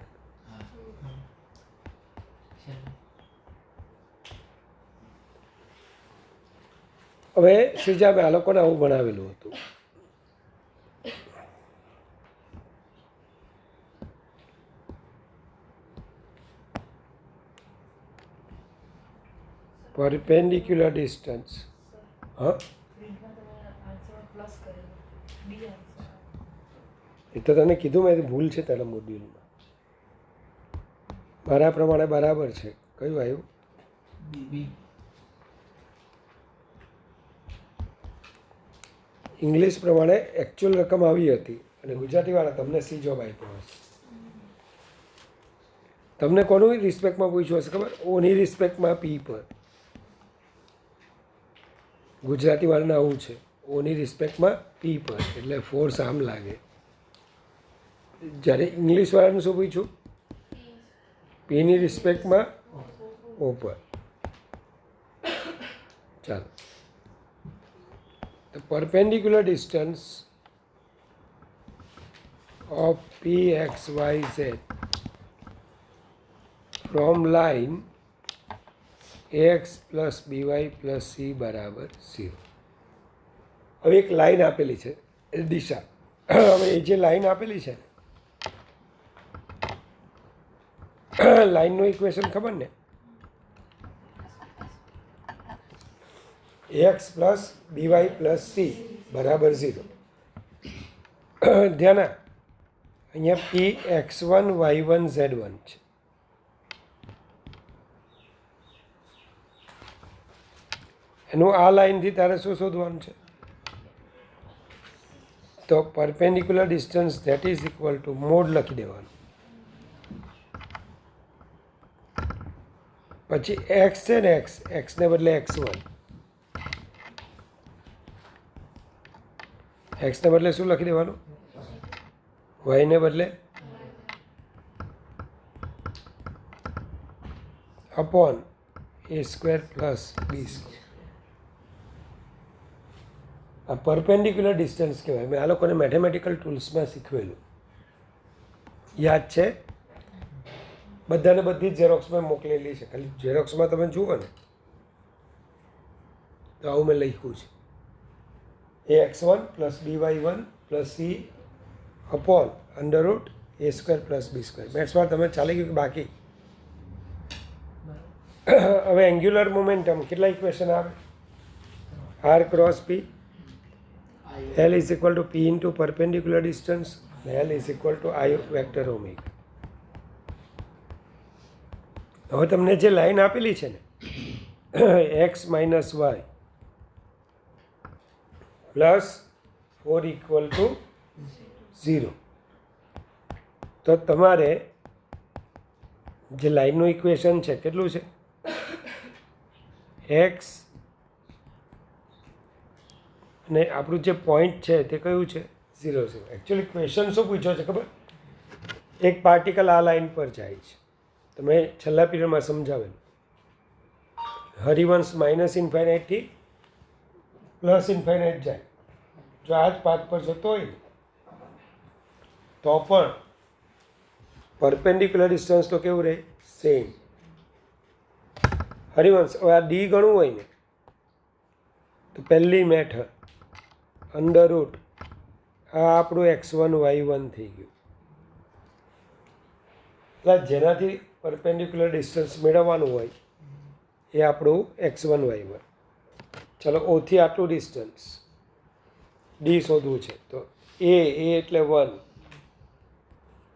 S1: હવે શ્રીજા આ લોકોને આવું ભણાવેલું હતું. perpendicular distance. હા, એ તો તને કીધું મેં, ભૂલ છે તારા મોડ્યુલમાં. મારા પ્રમાણે બરાબર છે. કયું આવ્યું?
S2: બી.
S1: ઇંગ્લિશ પ્રમાણે એકચ્યુઅલ રકમ આવી હતી અને ગુજરાતીવાળા તમને સી જોબ આપ્યો હશે. તમને કોનું રિસ્પેક્ટમાં પૂછ્યું હશે ખબર? ઓની રિસ્પેક્ટમાં પી પર. ગુજરાતીવાળાને આવું છે, ઓની રિસ્પેક્ટમાં પી પર, એટલે ફોર્સ આમ લાગે. જ્યારે ઇંગ્લિશવાળાનું શું પૂછ્યું? પીની રિસ્પેક્ટમાં ઓ પર. ચાલો, the perpendicular distance of pxyz from line ax plus by plus c બરાબર 0. હવે એક લાઈન આપેલી છે, એ દિશા. હવે એ જે લાઈન આપેલી છે લાઈનનું ઇક્વેશન ખબર ને? એક્સ પ્લસ બીવાય પ્લસ સી બરાબર 0. ધ્યાન આપ, અહીંયા પી x1 y1 z1 છે. એનું આ લાઈનથી તારે શું શોધવાનું છે? તો perpendicular distance that is equal two mode લખી દેવાનું. પછી એક્સ છે ને, એક્સને બદલે x1, એક્સને બદલે શું લખી દેવાનું? વાયને બદલે અપોન એ સ્ક્વેર પ્લસ બી સ્ક્વેર. આ પરપેન્ડિક્યુલર ડિસ્ટન્સ કહેવાય. મેં આ લોકોને મેથેમેટિકલ ટૂલ્સમાં શીખવેલું, યાદ છે? બધાને બધી જ ઝેરોક્સમાં મોકલેલી છે. ખાલી ઝેરોક્સમાં તમે જુઓ ને તો આવું મેં લખ્યું છે. A x1 plus by1 plus C upon under root A square plus B square. મેથ્સમાં તમે ચાલી ગયું કે બાકી? હવે એન્ગ્યુલર મોમેન્ટમ કેટલા ઇક્વેશન આવે? R cross P, L is equal to P into perpendicular distance, L is equal to I vector omega. હવે તમને જે લાઈન આપેલી છે ને, X minus Y plus 4 equal to 0, તો તમારે જે લાઈનનું ઇક્વેશન છે કેટલું છે? એક્સ અને આપણું જે પોઈન્ટ છે તે કયું છે? 0 0. એકચ્યુઅલી ક્વેશ્ચન શું પૂછ્યો છે ખબર? એક પાર્ટિકલ આ લાઈન પર જાય છે. તમે છેલ્લા પીરિયડમાં સમજાવેલું. હરિવંશ માઇનસ ઇન્ફાઇનાઇટથી પ્લસ ઇન્ફાઇનાઇટ જાય. જો આ જ પાથ પર જતો હોય તો પણ પરપેન્ડિક્યુલર ડિસ્ટન્સ તો કેવું રહે? સેમ. હરિવંશ, હવે આ ડી ગણવું હોય ને તો પહેલી મેથડ અંડરરૂટ આ આપણું x1 y1 થઈ ગયું. એટલે જેનાથી પરપેન્ડિક્યુલર ડિસ્ટન્સ મેળવવાનું હોય એ આપણું x1 y1. ચલો, ઓથી આટલું ડિસ્ટન્સ ડી શોધવું છે તો એ એટલે 1,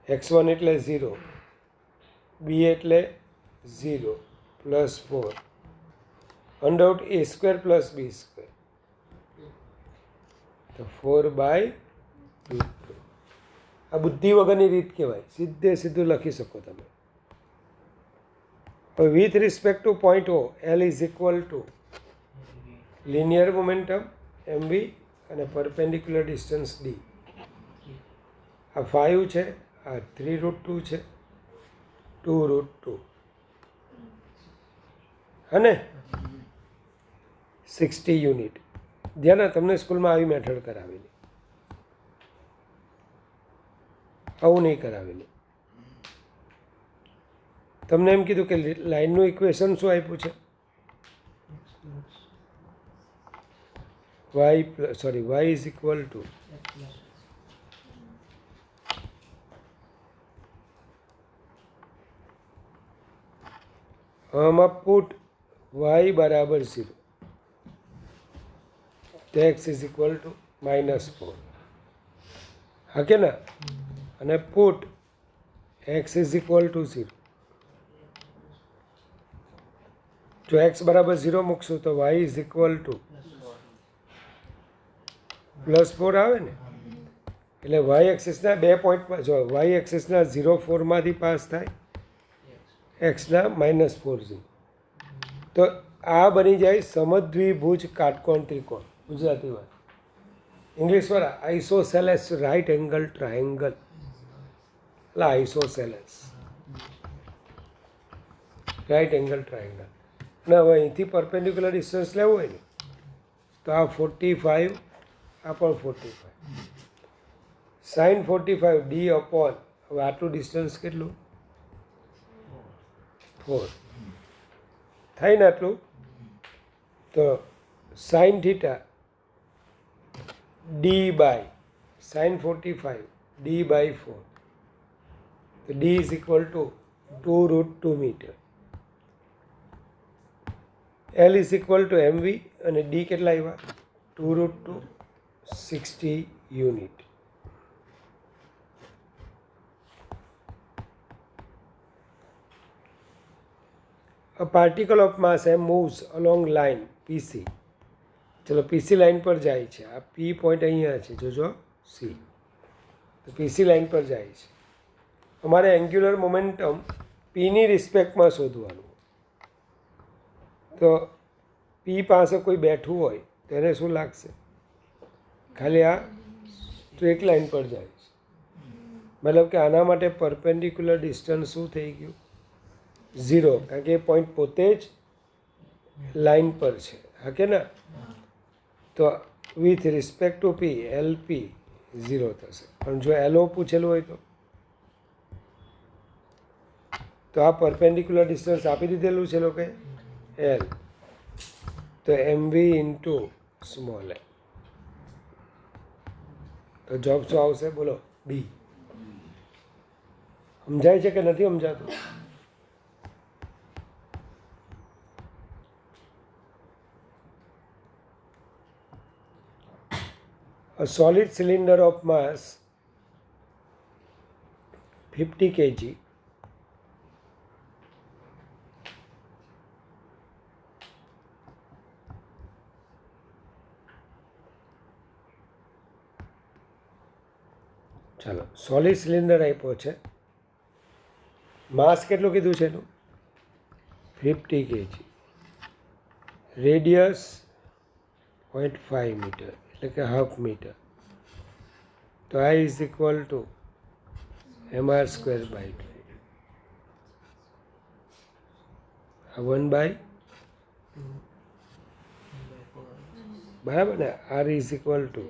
S1: x1 એટલે 0, બી એટલે 0 plus 4 under root A square plus B square, તો 4/√2. આ બુદ્ધિ વગરની રીત કહેવાય, સીધે સીધું લખી શકો તમે. હવે with respect to point O, L is equal to linear momentum mv અને પરપેન્ડિક્યુલર ડિસ્ટન્સ d. આ 5 છે, આ 3√2 છે, 2√2, અને 60 યુનિટ. ધ્યાન, તમને સ્કૂલમાં આવી મેથડ કરાવેલી, આવું નહીં કરાવેલી. તમને એમ કીધું કે લાઈનનું ઇક્વેશન શું આપ્યું છે? y ઇઝ ઇક્વલ ટુ આમાં પુટ y બરાબર 0, તો x ઇઝ ઇક્વલ ટુ -4. હા કે ના? અને put x is equal to 0, જો એક્સ બરાબર 0 મૂકશું તો વાય ઇઝ ઇક્વલ ટુ +4 આવે ને, એટલે વાય એક્સિસના 2 પોઈન્ટમાં જો વાય એક્સિસના 0,4માંથી પાસ થાય એક્સના -4 તો આ બની જાય સમદ્વિભુજ કાટકોણ ત્રિકોણ. ગુજરાતી વાત ઇંગ્લિશવાળા આઇસોસેલેસ રાઇટ એંગલ ટ્રાયેંગલ એટલે આઇસોસેલેસ રાઇટ એંગલ ટ્રાયેંગલ. અને હવે અહીંથી પરપેન્ડિક્યુલર ડિસ્ટન્સ લેવું હોય ને તો આ 45, આ પણ 45, sin 45 d અપોન હવે આટલું ડિસ્ટન્સ કેટલું 4 થાય ને આટલું, તો sin theta d by sin 45 d by 4, તો d is equal to 2√2 metre. L is equal to mv અને d કેટલા આવ્યા 2√2 60 unit. A particle of mass m moves along line PC. ચલો પીસી લાઈન પર જાય છે, આ પી પોઈન્ટ અહીંયા છે, જોજો સી, તો પીસી લાઈન પર જાય છે. અમારે એન્ગ્યુલર મોમેન્ટમ પીની રિસ્પેક્ટમાં શોધવાનું. તો પી પાસે કોઈ બેઠું હોય તેને શું લાગશે, ખાલી આ સ્ટ્રેટ લાઈન પર જાય છે, મતલબ કે આના માટે પરપેન્ડિક્યુલર ડિસ્ટન્સ શું થઈ ગયું 0, કારણ કે એ પોઈન્ટ પોતે જ લાઈન પર છે, હા કે ના. તો with respect to P L P 0 થશે. પણ જો એલઓ પૂછેલું હોય તો આ પરપેન્ડિક્યુલર ડિસ્ટન્સ આપી દીધેલું છે લોકોએ એલ, તો એમ વી ઇન્ટુ સ્મોલ એલ. તો જવાબ શું આવશે બોલો બી. સમજાય છે કે નથી સમજાતું? A solid cylinder of mass 50 kg ચાલો સોલિડ સિલિન્ડર આપ્યો છે, માસ કેટલું કીધું છે એનું 50 kg, રેડિયસ 0.5 મીટર એટલે કે હાફ મીટર. તો I is equal to mr² by 2, આ 1/, બરાબર ને, r ઇઝ ઇક્વલ ટુ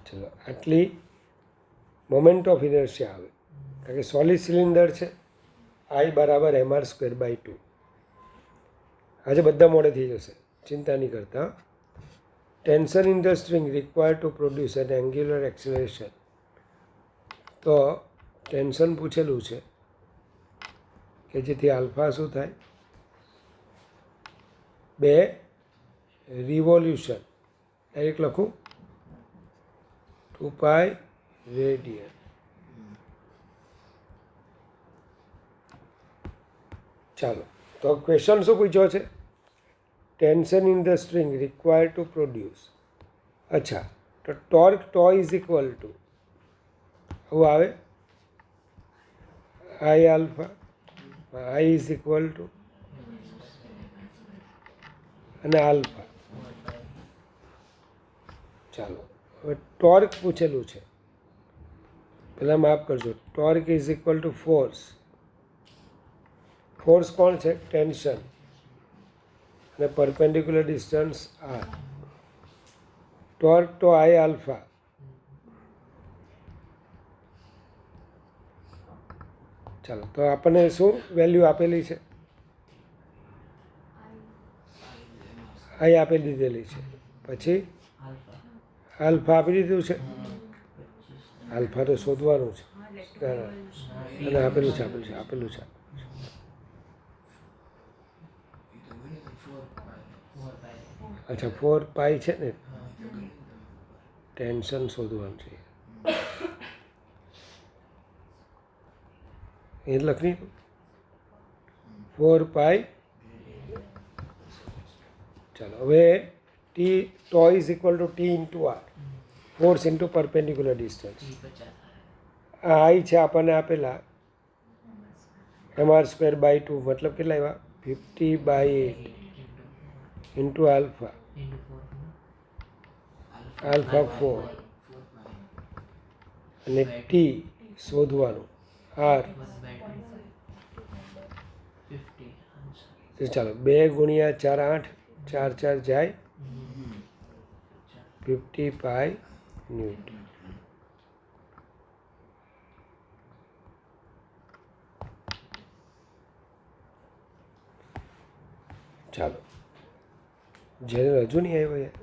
S1: ચલો આટલી મોમેન્ટ ઓફ ઇનર્શિયા આવે, કારણ કે સોલિડ સિલિન્ડર છે. I બરાબર mr² બાય 2. આજે બધા મોડે થઈ જશે, ચિંતા નહીં કરતા. Tension in the string required to produce an angular acceleration. તો ટેન્શન પૂછેલું છે કે જેથી આલ્ફા શું થાય 2 રિવોલ્યુશન, ડાયરેક્ટ લખું 2π રેડિયન. ચાલો તો ક્વેશ્ચન શું પૂછ્યો છે, tension in the string required to produce. અચ્છા, તો torque toe is equal two આવું આવે આઈ alpha, I is equal two અને આલ્ફા. ચાલો હવે ટોર્ક પૂછેલું છે, પહેલાં માફ કરજો, torque is equal two force. Force કોણ છે ટેન્શન, અને પરપેન્ડિક્યુલર ડિસ્ટન્સ આર. ટોર્ક તો આઈ આલ્ફા, ચાલો તો આપણને શું વેલ્યુ આપેલી છે, આઈ આપી દીધેલી છે, પછી આલ્ફા આપી દીધું છે, આલ્ફા તો શોધવાનું છે, અને આપેલું છે આપેલું છે આપેલું છે. અચ્છા 4π છે ને, ટેન્શન શોધવાનું છે. એ લખી 4 પાઈ. ચાલો હવે T tau is equal to T into R, force into perpendicular distance.
S2: T 50
S1: આ આઈ છે આપણને આપેલા mr સ્ક્વેર બાય 2 મતલબ કેટલા આવ્યા 50/8 ઇન્ટુ આલ્ફા
S2: ઇન્ટુ 4
S1: આલ્ફા 4 અને ટી શોધવાનું આર.
S2: 1/2 50
S1: તો ચાલો 2 ગુણ્યા 4 8 4 4 જાય 50 પાઈ ન્યૂટન. ચાલો જેને હજુ નહીં આવ્યો યાર.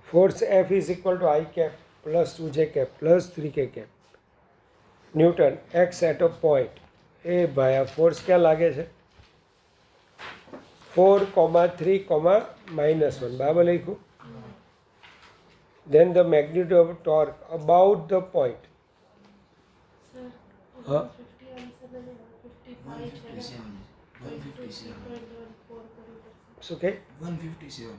S1: Force F is equal to I cap plus 2j cap plus 3k cap newton X at a point. એ ભાઈ આ ફોર્સ ક્યાં લાગે છે 4,3,-1 બરાબર લખ્યું. then the magnitude of torque about the point. હા શું કે
S3: 157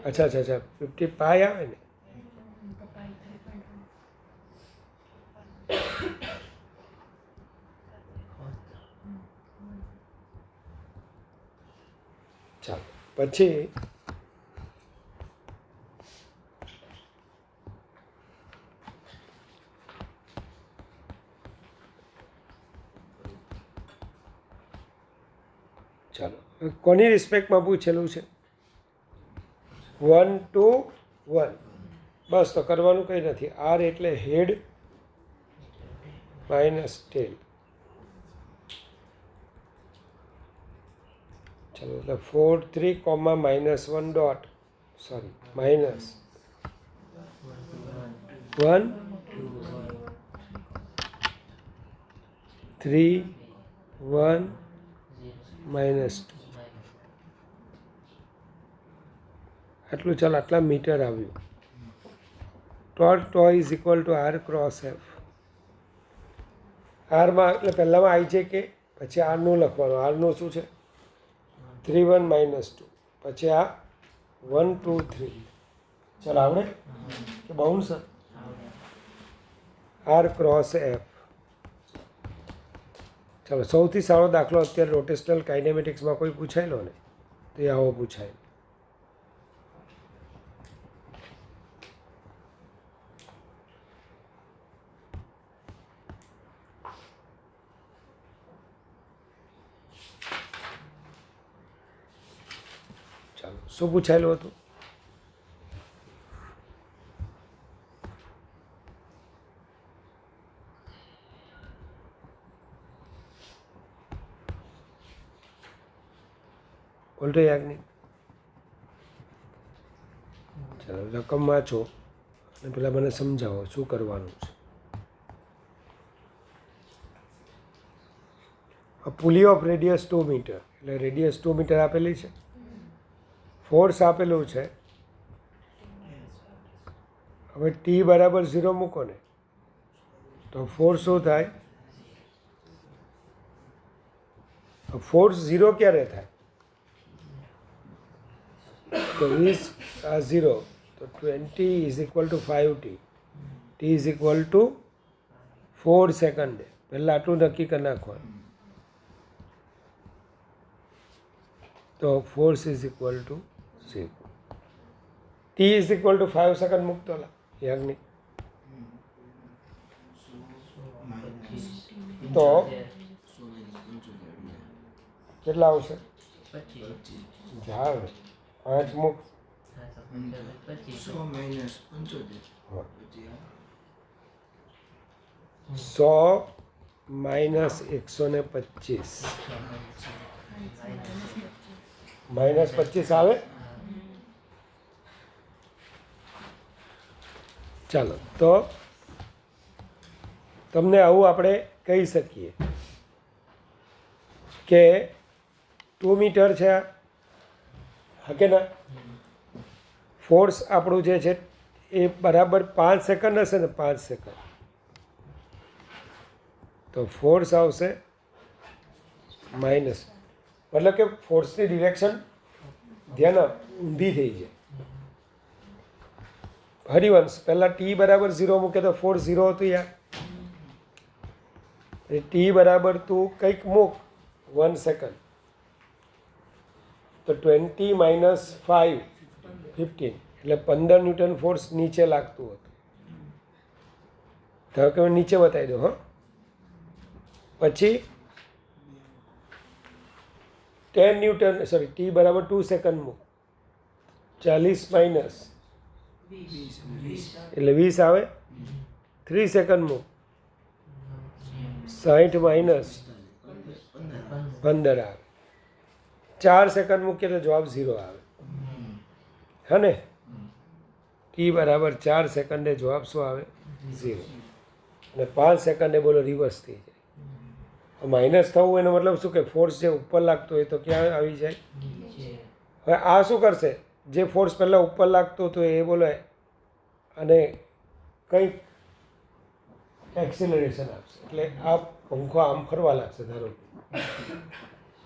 S1: અચ્છા 50 પાઈ આવે ને. ચાલો પછી ચાલો કોની રિસ્પેક્ટમાં પૂછેલું છે 1 to 1. બસ તો કરવાનું કંઈ નથી. આર એટલે હેડ માઇનસ ટેલ. ચાલો એટલે 4 3 -1 ડોટ સોરી માઇનસ 1 3 1 -2. આટલું ચાલ આટલા મીટર આવ્યું. ટો is equal to R cross F. આરમાં એટલે પહેલાંમાં આઈ છે કે પછી આરનું લખવાનું. આરનું શું છે 3 1 -2 પછી આ 1 2 3. ચાલો આવડે કે બાઉન્સર આર ક્રોસ એફ. ચાલો સૌથી સારો દાખલો અત્યારે રોટેશનલ કાઇનેમેટિક્સમાં કોઈ પૂછાયેલો ને તો એ આવો પૂછાય. ચાલો શું પૂછાયેલું હતું બોલતો યાજ્ઞિક. ચાલો રકમ વાંચો અને પેલા મને સમજાવો શું કરવાનું છે. પુલી ઓફ રેડિયસ 2 મીટર એટલે રેડિયસ 2 મીટર આપેલી છે. ફોર્સ આપેલું છે. હવે ટી બરાબર 0 મૂકો ને તો ફોર્સ શું થાય ફોર્સ 0 ક્યારે થાય તો 20 આ 0 તો 20 is equal to 5t. T is equal to 4 second. પહેલાં આટલું નક્કી કરી નાખવાનું. તો force is equal to 0. T is equal to 5 second મૂકતો યાજ્ઞિક. તો કેટલા આવશે
S2: 25
S1: જાવ 5 મૂક 100 -125 -25 આવે. ચાલો તો તમને આવું આપણે કહી શકીએ કે 2 મીટર છે હા કે ના. ફોર્સ આપણું જે છે એ બરાબર 5 સેકન્ડ હશે ને 5 સેકન્ડ, તો ફોર્સ આવશે માઇનસ, મતલબ કે ફોર્સની ડિરેક્શન ધ્યાન આપ, ઊંધી થઈ જાય. હરિવંશ પહેલાં ટી બરાબર 0 મૂકે તો ફોર્સ 0 હતું યાર. ટી બરાબર તું કંઈક મૂક 1 સેકન્ડ, તો 20 માઇનસ 5 15, એટલે 15 ન્યૂટન ફોર્સ નીચે લાગતું હતું. ધારો કે નીચે બતાવી દો. હા, પછી 10 ન્યૂટન, સોરી ટી બરાબર 2 સેકન્ડ મૂક, 40 માઇનસ એટલે 20 આવે. 3 સેકન્ડ મૂક, 60 માઇનસ 15 આવે. 4 સેકન્ડ મૂકીએ તો જવાબ 0 આવે. હા ને, ટી બરાબર 4 સેકન્ડે જવાબ શું આવે? 0. અને 5 સેકન્ડે બોલો રિવર્સ થઈ જાય. માઇનસ થવું એનો મતલબ શું કે ફોર્સ જે ઉપર લાગતો હોય તો ક્યાં આવી જાય? હવે આ શું કરશે? જે ફોર્સ પહેલાં ઉપર લાગતો હતો એ બોલે અને કંઈક એક્સિલરેશન આપશે, એટલે આ પંખો આમ ફરવા લાગશે. ધારો કે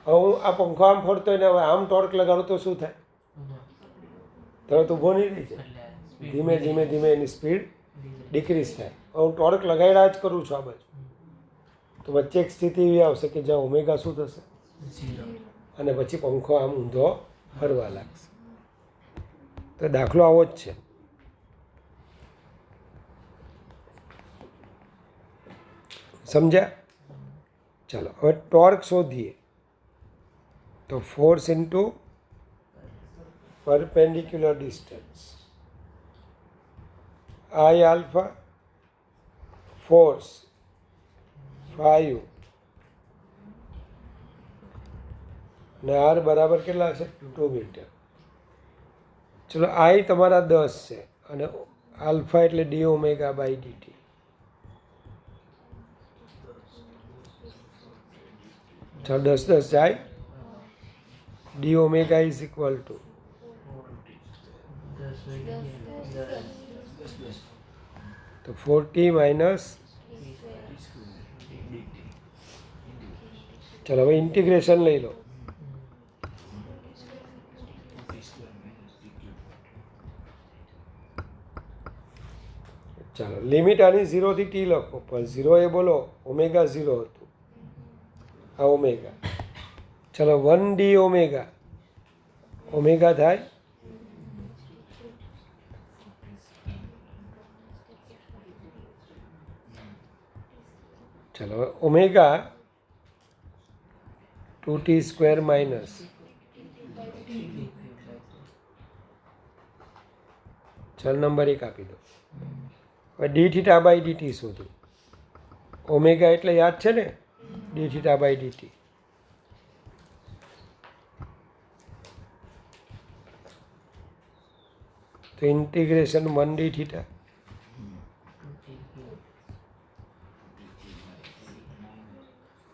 S1: હવે હું આ પંખો આમ ફરતો હોય ને હવે આમ ટોર્ક લગાડું તો શું થાય? તરત ઊભો નહીં રહી જાય, ધીમે ધીમે ધીમે એની સ્પીડ ડિક્રીઝ થાય. હવે હું ટોર્ક લગાડ્યા જ કરું છું આ બાજુ, તો વચ્ચે એક સ્થિતિ એવી આવશે કે જ્યાં ઓમેગા શું થશે? અને પછી પંખો આમ ઊંધો ફરવા લાગશે. તો દાખલો આવો જ છે. સમજ્યા? ચાલો હવે ટોર્ક શોધીએ. તો force into perpendicular distance, I alpha, force 5 અને R બરાબર કેટલા છે? 2 મીટર. ચલો I તમારા 10 છે અને આલ્ફા એટલે ડી ઓમેગા બાય ડીટી. ચાલો 10 10 જાય. D omega is equal two તો 40 માઇનસ, ચલો હવે ઇન્ટિગ્રેશન લઈ લો. ચાલો લિમિટ આની 0 થી ટી લખો, પણ 0 એ બોલો ઓમેગા 0 હતું, આ ઓમેગા. ચલો 1 ડી ઓમેગા, ઓમેગા થાય ચલો ઓમેગા 2t સ્ક્વેર માઇનસ, ચલ નંબર 1 આપી દો. હવે ડી થીટા બાય ડીટી શોધો. ઓમેગા એટલે યાદ છે ને, ડી થીટા બાય ડીટી. તો ઇન્ટિગ્રેશન 1 ડી થીટા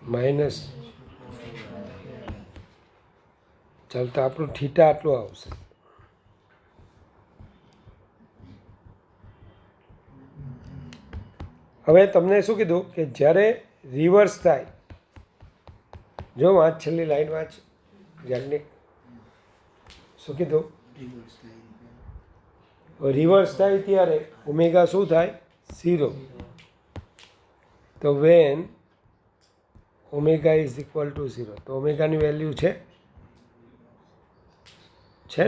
S1: માઇનસ, ચાલ તો આપણું થીટા આટલું આવશે. હવે તમને શું કીધું કે જ્યારે રિવર્સ થાય, જો વાંચ છેલ્લી લાઈન વાંચ યાજ્ઞિક. શું કીધું? રિવર્સ થાય ત્યારે ઓમેગા શું થાય? 0. તો when omega is equal to 0, તો ઓમેગાની વેલ્યુ છે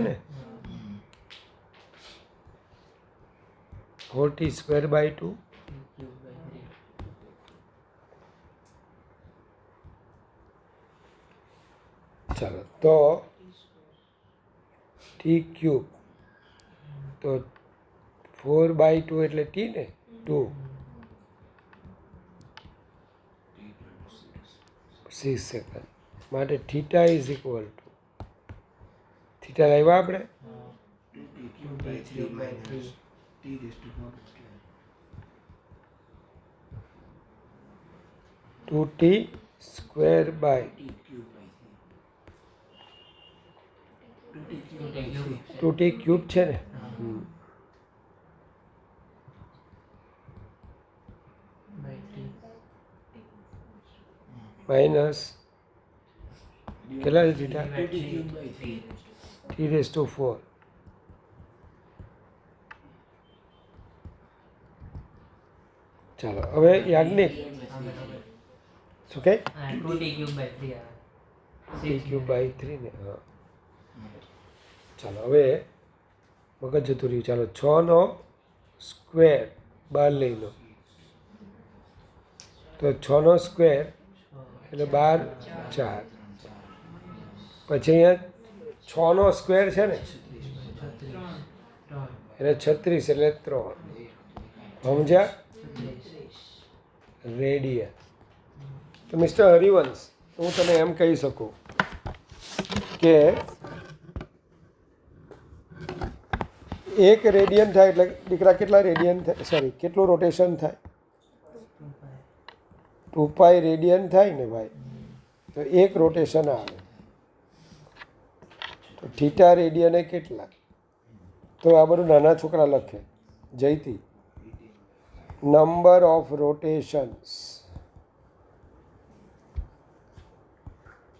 S1: ને 40 સ્ક્વેર બાય 2. ચાલો તો ટી ક્યુબ, તો 4/2 એટલે ટી ને 2, 6 સેકન્ડ માટે theta is equal two, theta લાવ્યા આપણે 2t square by 2t cube છે ને. માઇનસ કેટલા છે થીટા? t⁴ ચાલો હવે યાજ્ઞિક શું કહે?
S2: 2t³/3 આવે.
S1: t³/3 ને હા ચાલો હવે મગજ જતું રહ્યું. ચાલો 6નો સ્ક્વેર બહાર લઈ લો તો 6નો સ્ક્વેર એટલે 12 4 પછી અહીંયા 6નો સ્ક્વેર છે ને
S2: 36
S1: એટલે 36 એટલે 3 સમજ્યા? રેડિયન. તો મિસ્ટર હરિવંશ હું તને એમ કહી શકું કે એક રેડિયન થાય એટલે દીકરા કેટલા રેડિયન થાય? સોરી કેટલું રોટેશન થાય? 2π રેડિયન થાય ને ભાઈ. તો એક રોટેશન આવે તો થીટા રેડિયને કેટલા? તો આ બધું નાના છોકરા લખે. જયતી નંબર ઓફ રોટેશન્સ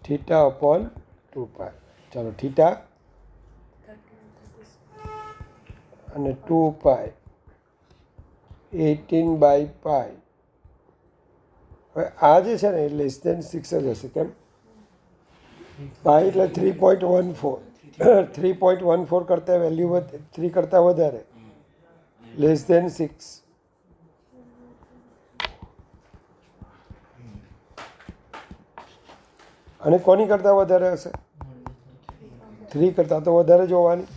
S1: થીટા અપોન 2π. ચાલો થીટા અને 2π 18/π. હવે આ જે છે ને એ <6 જ હશે. કેમ? પાઈ એટલે 3.14 3.14 કરતાં વેલ્યુ 3 કરતાં વધારે <6. અને કોની કરતાં વધારે હશે? 3 કરતાં તો વધારે જોવાની.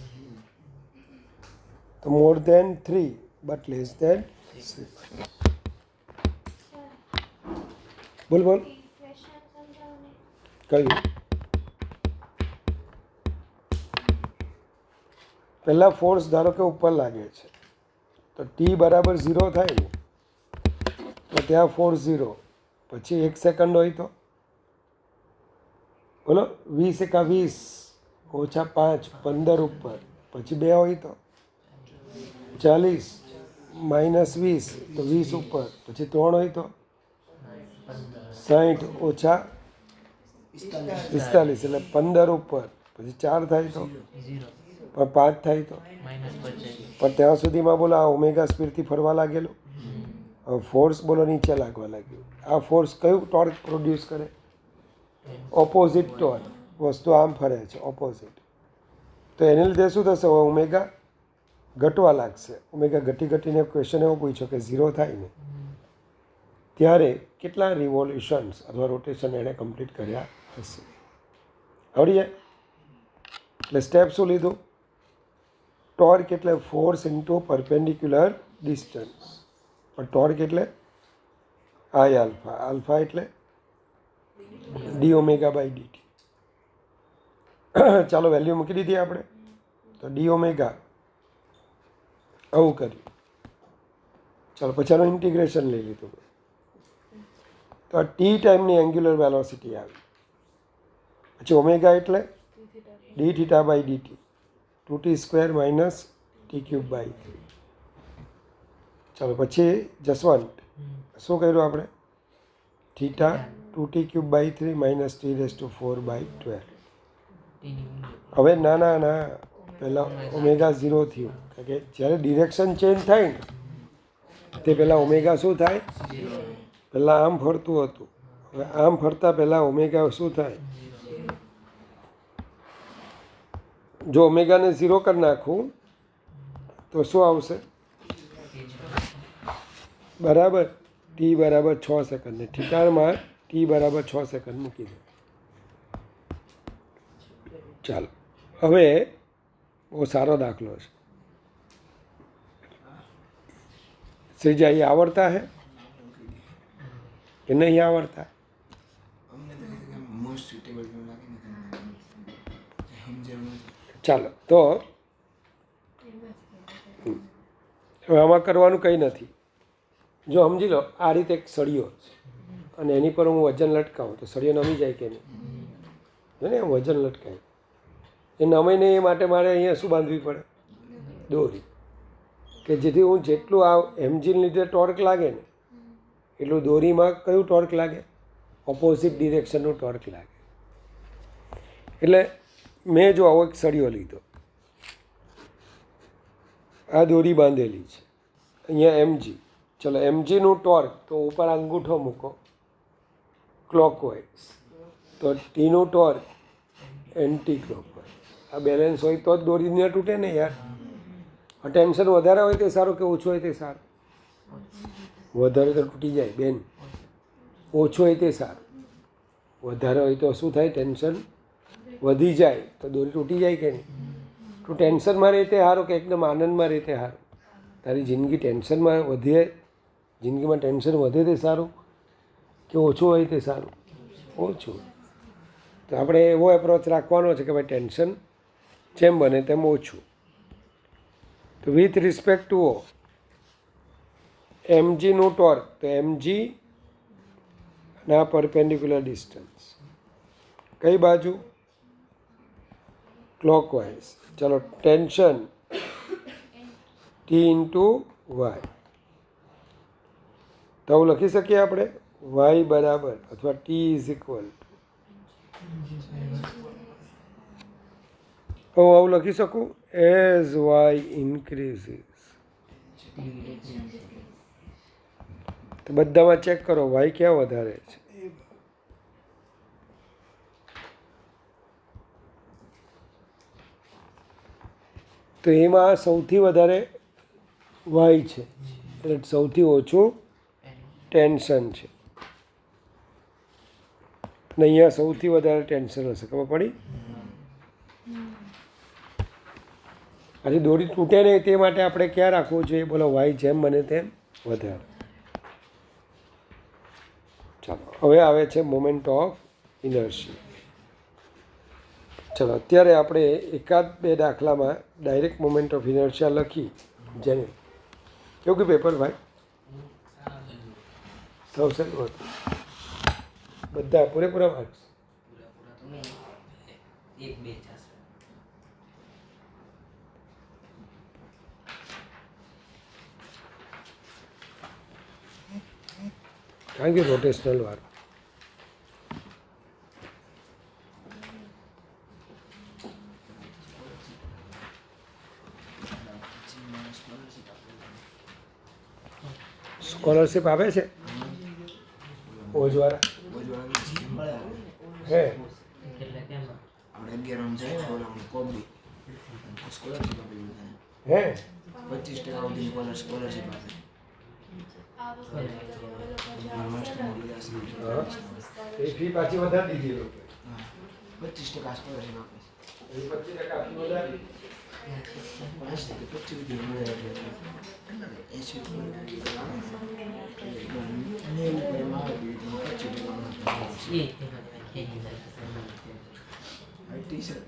S1: તો મોર દેન 3 બટ લેસ દેન 6. બોલ બોલ કયું? પહેલા ફોર્સ ધારો કે ઉપર લાગે છે તો t બરાબર 0 થાય ને તો ત્યાં ફોર્સ 0 પછી 1 સેકન્ડ હોય તો બોલો 20 એકા 20 ઓછા 5 15 ઉપર પછી 2 હોય તો 40 માઇનસ 20 તો 20 ઉપર પછી 3 હોય તો 60 ઓછા 45 એટલે 15 ઉપર પછી 4 થાય તો
S2: 0
S1: પણ 5 થાય તો
S2: -25
S1: પણ ત્યાં સુધીમાં બોલો આ ઓમેગા સ્પીડથી ફરવા લાગેલું. હવે ફોર્સ બોલો નીચે લાગવા લાગ્યું. આ ફોર્સ કયું ટોર્ક પ્રોડ્યુસ કરે? Opposite torque. વસ્તુ આમ ફરે છે ઓપોઝિટ. તો એને લીધે શું થશે? ઓમેગા ઘટવા લાગશે. ઓમેગા ઘટીને ક્વેશ્ચન એવો પૂછ્યો કે 0 થાય ને ત્યારે કેટલા રિવોલ્યુશન્સ અથવા રોટેશન એણે કમ્પ્લીટ કર્યા હશે? આવડી જાય. એટલે સ્ટેપ શું લીધું? ટોર્ક એટલે ફોર્સ ઇન્ટુ પરપેન્ડિક્યુલર ડિસ્ટન્સ. પણ ટોર્ક એટલે આઈ આલ્ફા. આલ્ફા એટલે d⁻/dt. ચાલો વેલ્યુ મૂકી દીધી આપણે. તો d⁻. આવું કર્યું. ચાલો પછી આનું ઇન્ટિગ્રેશન લઈ લીધું. તો આ ટી ટાઈમની એન્ગ્યુલર વેલોસિટી આવી. પછી ઓમેગા એટલે dθ/dt 2t² - t³/3. ચાલો પછી જસવંત શું કર્યું આપણે? Theta 2t³/3 - t⁴/12. હવે ના પહેલાં ઓમેગા 0 થયું. કારણ કે જ્યારે ડિરેક્શન ચેન્જ થાય ને તે પહેલાં ઓમેગા શું થાય? પહેલાં આમ ફરતું હતું. હવે આમ ફરતા પહેલાં ઓમેગા શું થાય? જો ઓમેગાને 0 કરી નાખું તો શું આવશે? બરાબર t બરાબર 6 સેકન્ડ ને ઠીકાણમાં t બરાબર 6 સેકન્ડ મૂકી દો. ચાલો હવે બહુ સારો દાખલો છે. શ્રીજી અહીં આવડતા હે કે નહીં આવડતા? ચાલો તો હવે આમાં કરવાનું કંઈ નથી. જો સમજી લો આ રીતે એક સળિયો છે અને એની પર હું વજન લટકાવું તો સળિયો નમી જાય કે નહીં? જો ને વજન લટકાય એ નમે નહીં. એ માટે મારે અહીંયા શું બાંધવી પડે? દોરી. કે જેથી હું જેટલું આ એમજીને લીધે ટોર્ક લાગે ને એટલું દોરીમાં કયું ટોર્ક લાગે? ઓપોઝિટ ડિરેક્શનનું ટોર્ક લાગે. એટલે મેં જો આવો એક સળિયો લીધો, આ દોરી બાંધેલી છે, અહીંયા એમજી, ચલો એમજીનું ટોર્ક તો ઉપર અંગૂઠો મૂકો ક્લોકવાઇઝ, તો ટીનું ટોર્ક એન્ટી ક્લોકવાઇઝ. આ બેલેન્સ હોય તો જ દોરી ન તૂટે ને યાર. આ ટેન્શન વધારે હોય તે સારું કે ઓછું હોય તે સારું? વધારે તો તૂટી જાય બેન, ઓછું હોય તે સારું. વધારે હોય તો શું થાય, ટેન્શન વધી જાય તો દોરી તૂટી જાય કે નહીં? તો ટેન્શનમાં રહે તે સારું કે એકદમ આનંદમાં રહે તે સારું? તારી જિંદગી ટેન્શનમાં વધે, જિંદગીમાં ટેન્શન વધે તે સારું કે ઓછું હોય તે સારું? ઓછું. તો આપણે એવો એપ્રોચ રાખવાનો છે કે ભાઈ ટેન્શન જેમ બને તેમ ઓછું. તો વિથ રિસ્પેક્ટ ટુ એમજીનું ટોર્ક, તો એમજી ના પરપેન્ડિક્યુલર ડિસ્ટન્સ કઈ બાજુ? ક્લોકવાઇઝ. ચલો ટેન્શન ટી ઇન્ટુ વાય, તો આવું લખી શકીએ આપણે, વાય બરાબર અથવા ટી ઇઝ ઇક્વલ. હું આવું લખી શકું, એઝ વાય ઇન્ક્રીઝિસ. તો બધામાં ચેક કરો વાય ક્યાં વધારે છે. તો એમાં સૌથી વધારે વાય છે, એટલે સૌથી ઓછું ટેન્શન છે, અને અહીંયા સૌથી વધારે ટેન્શન હશે. ખબર પડી? આજે દોરી તૂટે નહીં તે માટે આપણે ક્યાં રાખવું જોઈએ? બોલો, વાય જેમ બને તેમ વધારે. ચાલો હવે આવે છે મોમેન્ટ ઓફ ઇનર્શિયા. ચલો અત્યારે આપણે એકાદ બે દાખલામાં ડાયરેક્ટ મોમેન્ટ ઓફ ઇનર્શિયા લખી, જેને કેવું કે પેપર ભાઈ થશે બધા પૂરેપૂરા માર્ક્સ. કારણ કે રોટેશનલ વાળું સ્કોલરશીપ આપે છે ઓજવાળા. હે
S2: એટલે કેમ
S3: આપણે 11 જાય બોલાવું કોબી સ્કોલરશિપ આપી દીધા
S1: હે
S3: 25% સુધી સ્કોલરશિપ આપે.
S1: એ ફી પાછી વધારી દીધી લોકો.
S3: 25% સ્કોલરશિપ આપે.
S1: 25% ફી વધારી.
S3: 80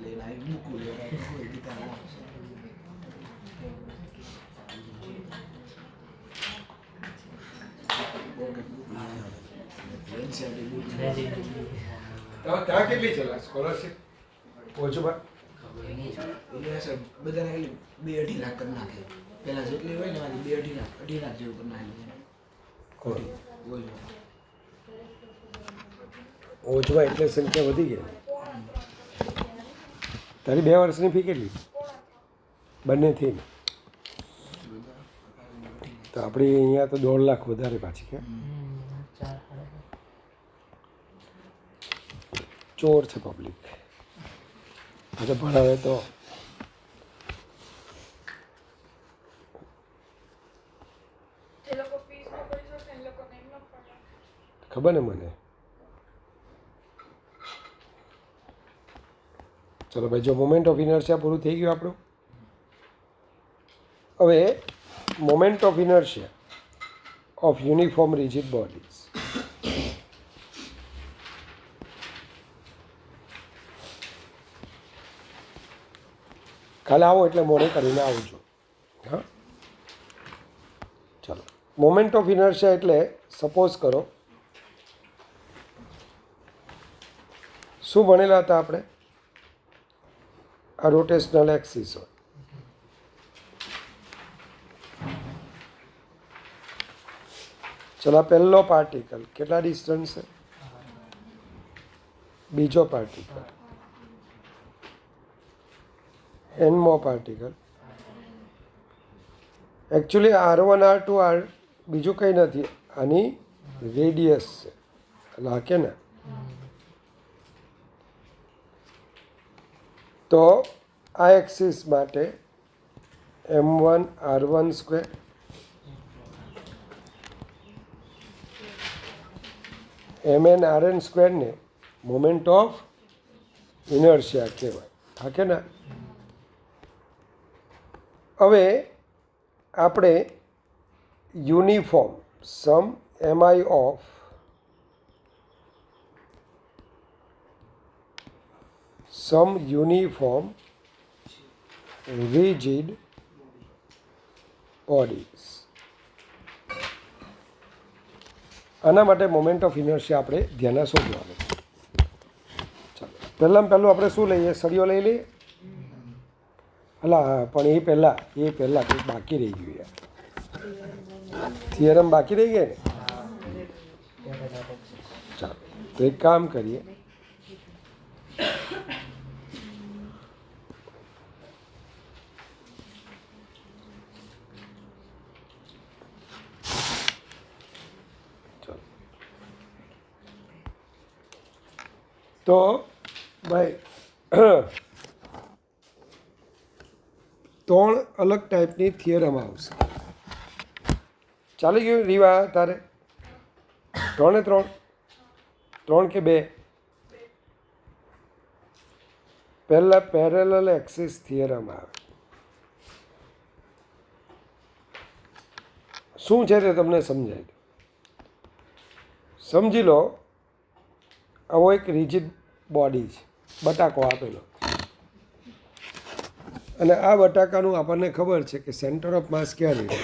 S3: લઈને આવી મૂકું કોઈ ગીતા
S1: ત્યાં કેટલી ચલા સ્કોલરશીપ ઓજવા?
S3: બધાને 2-2.5 લાખ કરી નાખે. પેલા જેટલી હોય ને એમાંથી 2-2.5 લાખ જેવું કરી નાખે.
S1: ઓજવા એટલે સંખ્યા વધી ગઈ. તારી 2 વર્ષની ફી કેટલી બંનેથી? તો આપણી અહીંયા તો 1.5 લાખ વધારે પાછી કે ચોર છે પબ્લિક. આજે ભણાવે તો ખબર ને મને. ચલો ભાઈ, જો મોમેન્ટ ઓફ ઇનર્શિયા પૂરું થઈ ગયું આપણું. હવે moment of inertia of uniform rigid bodies. કાલે આવો એટલે મોડે કરીને આવજો. હા ચાલો. મોમેન્ટ ઓફ ઇનર્શિયા એટલે સપોઝ કરો શું ભણેલા હતા આપણે? આ રોટેશનલ એક્સિસ હોય. ચલો પહેલો પાર્ટિકલ કેટલા ડિસ્ટન્સ છે? બીજો પાર્ટિકલ, nમો particle. Actually R1 R2 R બીજું કંઈ નથી, આની રેડિયસ છે, લાગે ને. તો આ એક્સિસ માટે m1 r1 square mn rn સ્ક્વેરને મોમેન્ટ ઓફ ઇનર્શિયા કહેવાય, હા કે ના. હવે આપણે uniform sum mi of some uniform rigid bodies, આના માટે મોમેન્ટ ઓફ ઇનર્શિયા આપણે ધ્યાનમાં શોધવાનું. ચાલો પહેલાં આપણે શું લઈએ? સળિયો લઈ લઈએ. હા, પણ એ પહેલાં કંઈક બાકી રહી ગયું યાર. થિયરમ બાકી રહી ગયા ને. ચાલો તો એક કામ કરીએ, તો ભાઈ 3 અલગ ટાઈપની થિયરમ આવશે. ચાલી ગયું રીવા તારે? 3 કે 2? પહેલાં પેરેલલ એક્સિસ થિયરમ આવે. શું છે તે તમને સમજાય. સમજી લો, આવો એક રિજિડ બોડી છે, બટાકો આપેલો, અને આ બટાકાનું આપણને ખબર છે કે સેન્ટર ઓફ માસ ક્યાં રહે.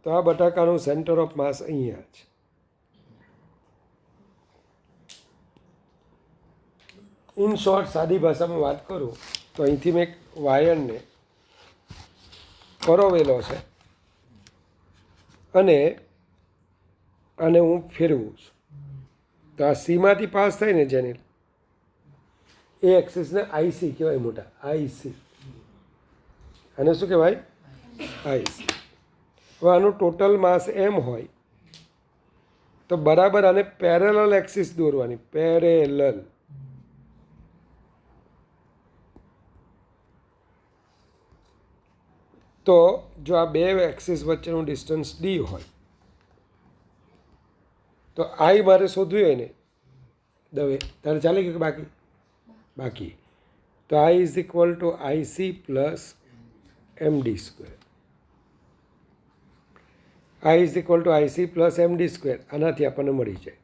S1: તો આ બટાકાનું સેન્ટર ઓફ માસ અહીંયા છે. ઇન શોર્ટ સાદી ભાષામાં વાત કરું તો અહીંથી મેં એક વાયરને પરોવેલો છે અને હું ફેરવું છું. તો આ સીમાંથી પાસ થાય ને જેને, એ એક્સિસને આઈસી કહેવાય, મોટા આઈસી. આને શું કહેવાય? આઈસી. હવે આનું ટોટલ માસ એમ હોય તો બરાબર આને પેરેલલ એક્સિસ દોરવાની, પેરેલલ. તો જો આ બે એક્સિસ વચ્ચેનું ડિસ્ટન્સ ડી હોય તો આઈ મારે શોધવી હોય ને દવે, તારે ચાલે કે બાકી. તો આઈ is equal two IC plus MD square. I is equal two IC plus MD square. આનાથી આપણને મળી જાય.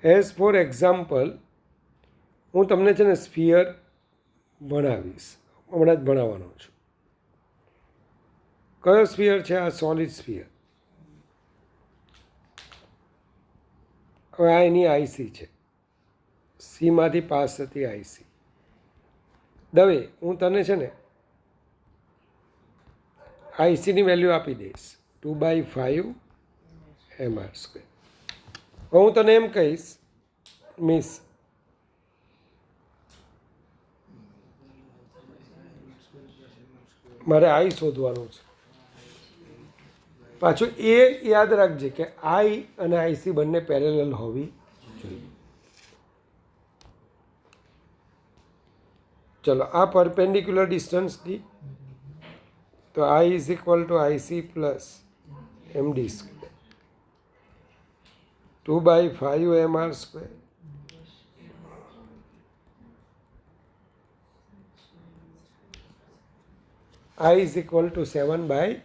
S1: એઝ ફોર એક્ઝામ્પલ, હું તમને છે ને સ્ફિયર ભણાવીશ, હમણાં જ ભણાવવાનો છું. કયો સ્ફિયર છે? આ સોલિડ સ્ફિયર. હવે આ એની આઈસી છે, સીમાંથી પાસ થતી આઈસી. દવે, હું તને છે ને આઈસીની વેલ્યુ આપી દઈશ 2/5 mr². હવે હું તને એમ કહીશ, મિસ મારે આઈ શોધવાનું છે. પાછું એ યાદ રાખજે કે આઈ અને આઈસી બંને પેરેલલ હોવી જોઈએ. ચલો, આ પરપેન્ડિક્યુલર ડિસ્ટન્સ ડી, તો આઈ is equal two IC plus MD square 2/5 mr². I is equal to 7/5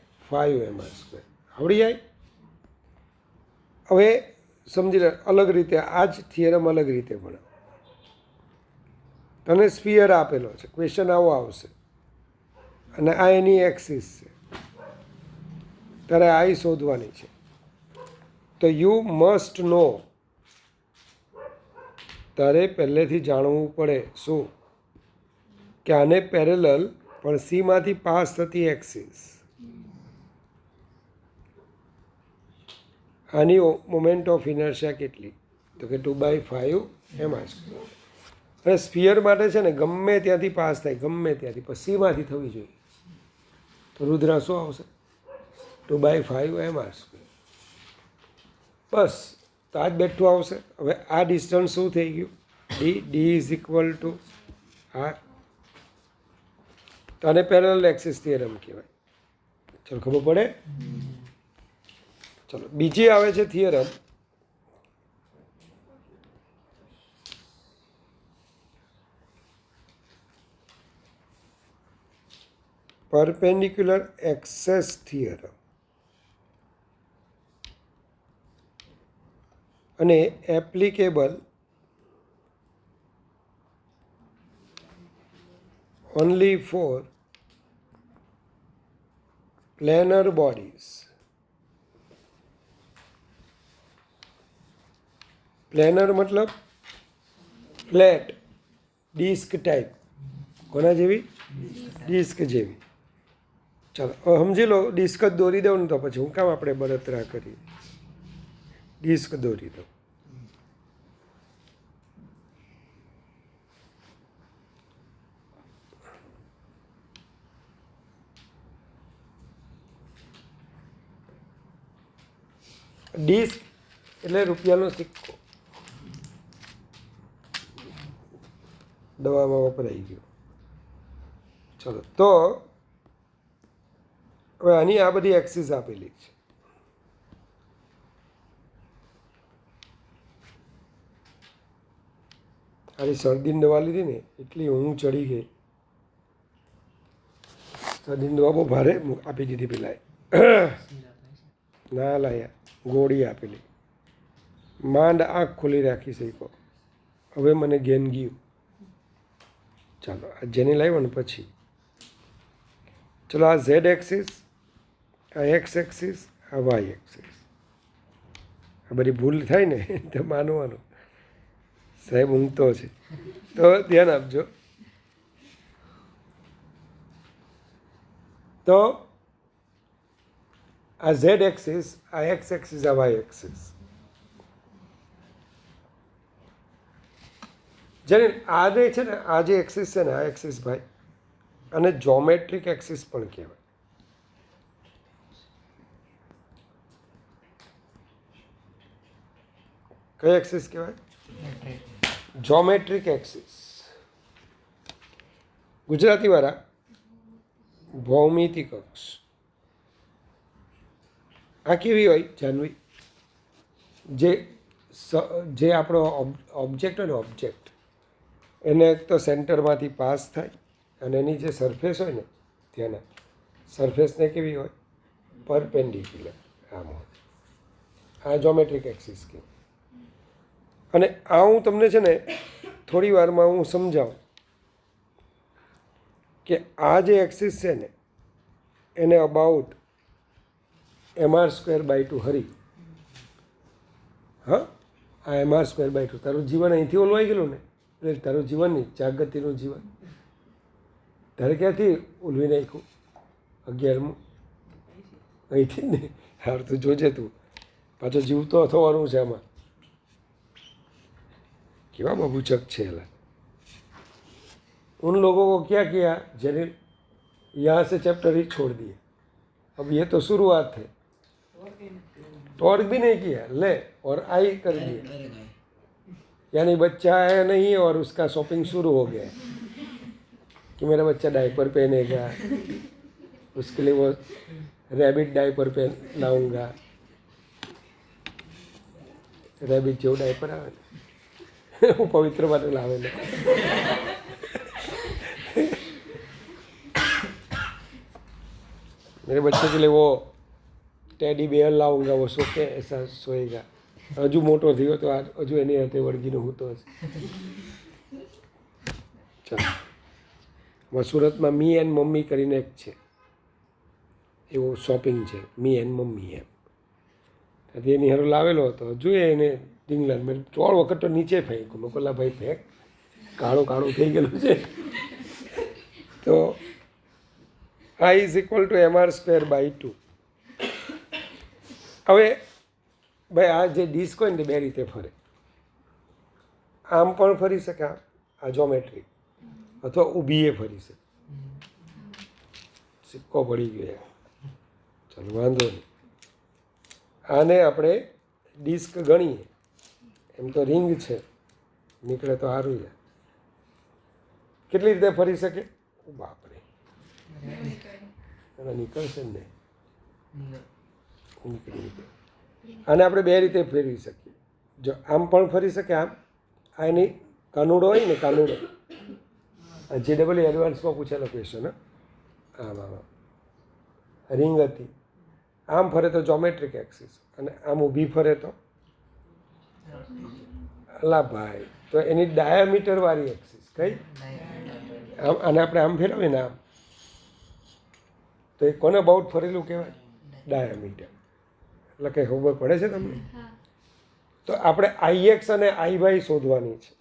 S1: mr². આવડી જાય? હવે સમજી લે, અલગ રીતે આ જ થિયરમ અલગ રીતે ભણાવ. તને સ્ફિયર આપેલો છે, ક્વેશ્ચન આવો આવશે, અને આ એની એક્સિસ છે, તારે આઈ શોધવાની છે. તો યુ મસ્ટ નો, તારે પહેલેથી જાણવું પડે શું કે આને પેરેલલ પણ સીમાંથી પાસ થતી એક્સિસ, આની મોમેન્ટ ઓફ ઇનર્શિયા કેટલી? તો કે 2/5 mr². અને સ્ફિયર માટે છે ને ગમે ત્યાંથી પાસ થાય, ગમે ત્યાંથી, પણ સીમાંથી થવી જોઈએ. તો રુદ્રા શું આવશે? 2/5 mr². બસ, તો આ જ બેઠું આવશે. હવે આ ડિસ્ટન્સ શું થઈ ગયું? D is equal to R. તો આને પેરેલલ એક્સિસ થિયરમ કહેવાય. ચલો, ખબર પડે? ચલો, બીજી આવે છે થિયરમ, perpendicular access theorem. અને applicable only for planar bodies. Planar મતલબ ફ્લેટ ડિસ્ક ટાઈપ. કોના જેવી? ડિસ્ક જેવી. ચાલો, હવે સમજી લો, ડિસ્ક જ દોરી દઉં ને તો પછી હું કામ આપણે બળતરા કરીએ? ડિસ્ક દોરી દઉં. ડિસ્ક એટલે રૂપિયાનો સિક્કો. દવામાં વપરાઈ ગયો. ચલો, તો હવે આની આ બધી એક્સિસ આપેલી છે. આની શરદીની દવા લીધી ને એટલી ઊંઘ ચડી ગઈ. શરદીની દવા બહુ ભારે આપી દીધી પેલા. ના લાયા, ગોળી આપેલી. માંડ આંખ ખોલી રાખી શક્યો. હવે મને ઘેન ગયું. ચાલો, આ જેને લાવ્યો ને પછી ચલો, આ ઝેડ એક્સિસ, આ એક્સ એક્સિસ, આ વાય એક્સિસ. આ બધી ભૂલ થાય ને તો માનવાનું સાહેબ ઊંઘતો છે. તો ધ્યાન આપજો. તો આ ઝેડ એક્સિસ, આ એક્સ એક્સિસ, આ વાય એક્સિસ. જેને આ જે છે ને, આ જે એક્સિસ છે ને, આ એક્સિસ ભાઈ, અને જોમેટ્રિક એક્સિસ પણ કહેવાય. કઈ એક્સિસ કહેવાય? Geometric axis. ગુજરાતીવાળા ભૌમિતિક અક્ષ. આ કેવી હોય જાનવી? જે આપણો ઓબ્જેક્ટ હોય ને, ઓબ્જેક્ટ એને એક તો સેન્ટરમાંથી પાસ થાય, અને એની જે સરફેસ હોય ને ત્યાંના સરફેસને કેવી હોય? પરપેન્ડિક્યુલર. આમ હોય. આ જોમેટ્રિક એક્સિસ કહેવાય. અને આ હું તમને છે ને થોડી વારમાં હું સમજાવું કે આ જે એક્સિસ છે ને એને અબાઉટ mr²/2 હરી. હા, આ mr²/2. તારું જીવન અહીંથી ઓલવાઈ ગયેલું ને, એટલે તારું જીવન નહીં, જાગૃતિનું જીવન તારે ક્યાંથી ઓલવી નાખ્યું? 11મું અહીંથી જ ને. હાર તું જોજે, તું પાછો જીવતો થવાનું છે આમાં. કેવા બબૂચક છે એલા. उन लोगों को क्या किया, जलील यहाँ से चैप्टर ही छोड़ दिए. अब ये तो शुरुआत है, टॉर्क भी नहीं किया, ले और आई कर दिया. यानी बच्चा है नहीं और उसका शॉपिंग शुरू हो गया कि मेरा बच्चा डायपर पहनेगा, उसके लिए वो रैबिट डायपर पहन लाऊंगा. रैबिट जो डायपर આવે ને હું પવિત્ર માટે લાવેલો. मेरे बच्चे के लिए वो टेडी बेयर लाऊंगा, वो सो के ऐसा सोएगा. હજુ મોટો થયો તો આ હજુ એની હાથે વળગીને હું તો હશે. ચાલો, સુરતમાં મી એન્ડ મમ્મી કરીને એક છે, એવો શોપિંગ છે, મી એન્ડ મમ્મી એમ. એની હારો લાવેલો હતો. જોઈએ એને ઢીંગલા મેં 3 વખત તો નીચે ફેંક્યું. મેં પેલા ભાઈ ફેંક, કાળું કાળું થઈ ગયેલું છે. તો I is equal to mr²/2. હવે ભાઈ આ જે ડિસ્ક હોય ને તે બે રીતે ફરે. આમ પણ ફરી શકે, આ જોમેટ્રી, અથવા ઊભીએ ફરી શકે. સિક્કો પડી ગયો. ચાલો વાંધો નહીં. આને આપણે ડિસ્ક ગણીએ, એમ તો રિંગ છે, નીકળે તો સારું છે. કેટલી રીતે ફરી શકે? બાપરે, એના નીકળશે ને નીકળી. આને આપણે બે રીતે ફેરવી શકીએ. જો આમ પણ ફરી શકે, આમ આ એની કાનુડો હોય ને, કાનુડો JEE એડવાન્સમાં પૂછેલો ક્વેશ્ચન. આમ આમ રિંગ હતી, આમ ફરે તો જોમેટ્રિક એક્સિસ, અને આમ ઊભી ફરે તો અલા ભાઈ, તો એની ડાયામીટર વાળી એક્સિસ કઈ? આમ આને આપણે આમ ફેરવીએ ને આમ, તો એ કોને બાઉટ ફરેલું કહેવાય? ડાયામીટર. એટલે કંઈ ખબર પડે છે તમને? તો આપણે IX અને IY શોધવાની છે.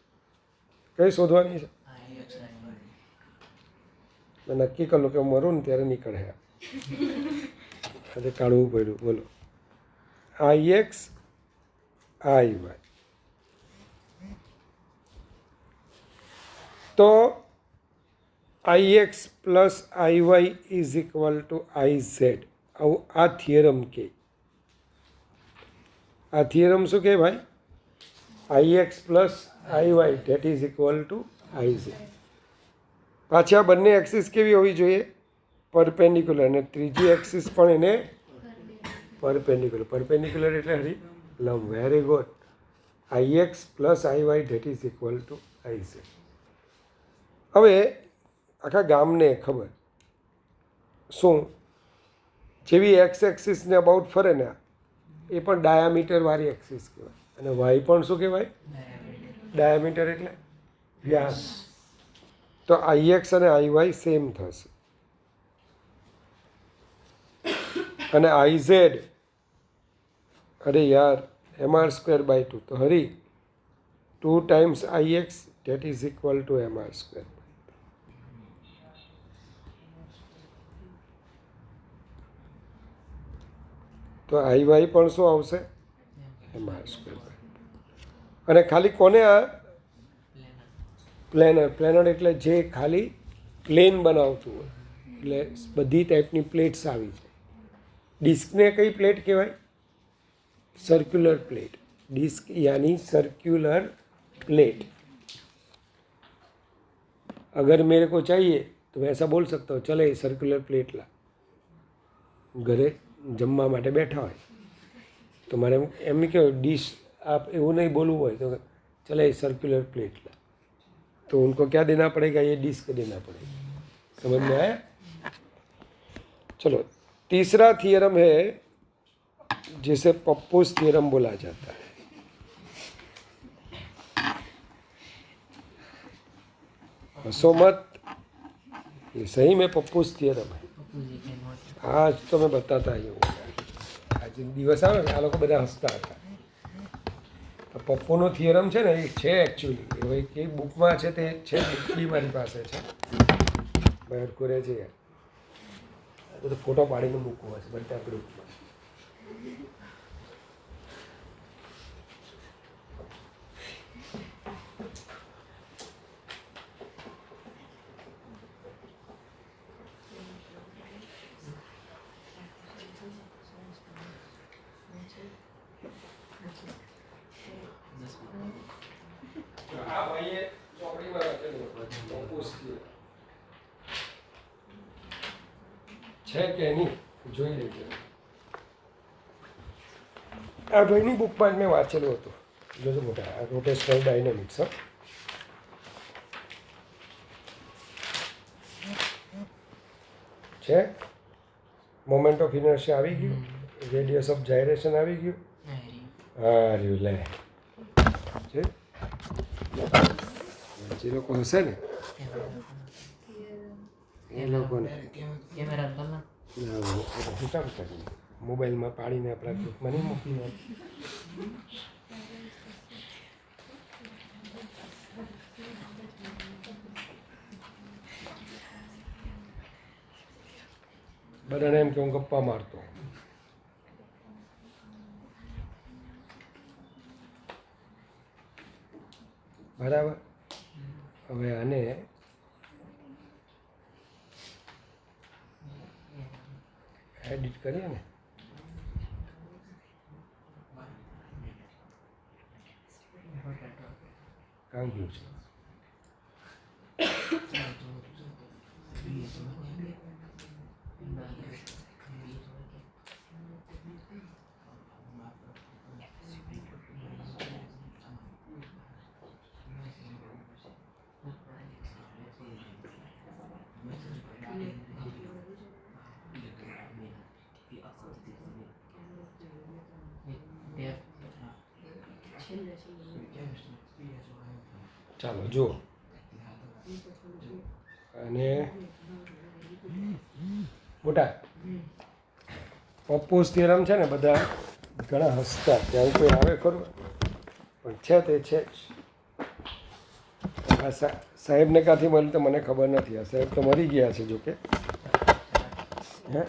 S1: કઈ શોધવાની છે? મેં નક્કી કર્યું કે હું મરું ને ત્યારે નીકળે. આજે કાઢવું પડ્યું. બોલો, IX IY. તો IX plus IY is equal two IZ. આવું આ થિયરમ કે. આ થિયરમ શું કહે ભાઈ? IX plus IY that is equal two IZ. પાછા બંને એક્સિસ કેવી હોવી જોઈએ? પરપેન્ડિક્યુલર. અને ત્રીજી એક્સિસ પણ એને પરપેન્ડિક્યુલર. પરપેન્ડિક્યુલર એટલે હરી લંબ. Very good. IX plus IY that is equal two IZ. હવે આખા ગામને ખબર શું, જેવી એક્સ એક્સિસને અબાઉટ ફરે ને, એ પણ ડાયામીટર વાળી એક્સિસ કહેવાય. અને વાય પણ શું કહેવાય? ડાયામીટર એટલે વ્યાસ. તો IX અને IY સેમ થશે. અને IZ, અરે યાર, MR²/2. તો હરી 2 times IX that is equal to MR². તો IY પણ શું આવશે? MR². અને ખાલી કોને? આ પ્લેનર. પ્લેનર એટલે જે ખાલી પ્લેન બનાવતું હોય, એટલે બધી ટાઈપની પ્લેટ્સ આવી છે. ડિસ્કને કઈ પ્લેટ કહેવાય? Circular plate. डिस्क यानी सर्कुलर प्लेट. अगर मेरे को चाहिए तो मैं ऐसा बोल सकता हूँ, चले सर्कुलर प्लेट ला. ઘરે જમવા માટે બેઠા હોય તો મારે એમ કહો ડીશ, आप એવું नहीं बोलવું હોય तो चले सर्कुलर प्लेट ला, तो उनको क्या देना पड़ेगा? ये डिस्क देना पड़ेगा. समझ में आया? चलो, तीसरा थियरम है जिसे पप्पूस थियरम बोला जाता है. हंसो मत, ये सही में पप्पूस थियरम है. आज तो मैं बताता ही हूँ. आज दिवस આવે ને, આ લોકો બધા હસતા હતા. તો પપ્પુનો થિયરમ છે ને, એ છે એકચ્યુઅલી. હવે કઈ બુકમાં છે તે છે, બુક બી મારી પાસે છે. બહાર કરે છે યાર, તો ફોટો પાડીને મૂકવો હશે બધા ગ્રુપમાં. આ ભાઈએ ચોપડીમાં લખેલું પપ્પુસ થિયરમ છે કે નહીં જોઈ લેજો. આ ભાઈની બુકમાં જ મેં વાંચેલું હતું. જોજો મોટા, આ રોટેશનલ ડાયનેમિક્સ. છે મોમેન્ટ ઓફ ઇનર્શિયા આવી ગયું, રેડિયસ ઓફ જાયરેશન આવી ગયું. હા રહ્યું લે છે. જે લોકો હશે ને એ લોકોને શું કામ કરી મોબાઈલમાં પાડીને આપણા ગ્રુપમાં નહીં મોકલી હોય. બધાને એમ કે હું ગપ્પા મારતો. બરાબર. હવે આને એડિટ કરીએ ને, કામ ગયું છે. ચાલો જુઓ, અને મોટા પપ્પુસ થિયરમ છે ને, બધા ઘણા હસતા ત્યાં કોઈ આવે ખરું, પણ છે તે છે જ. આ સાહેબને ક્યાંથી મળ્યું તો મને ખબર નથી. આ સાહેબ તો મરી ગયા છે જોકે. હે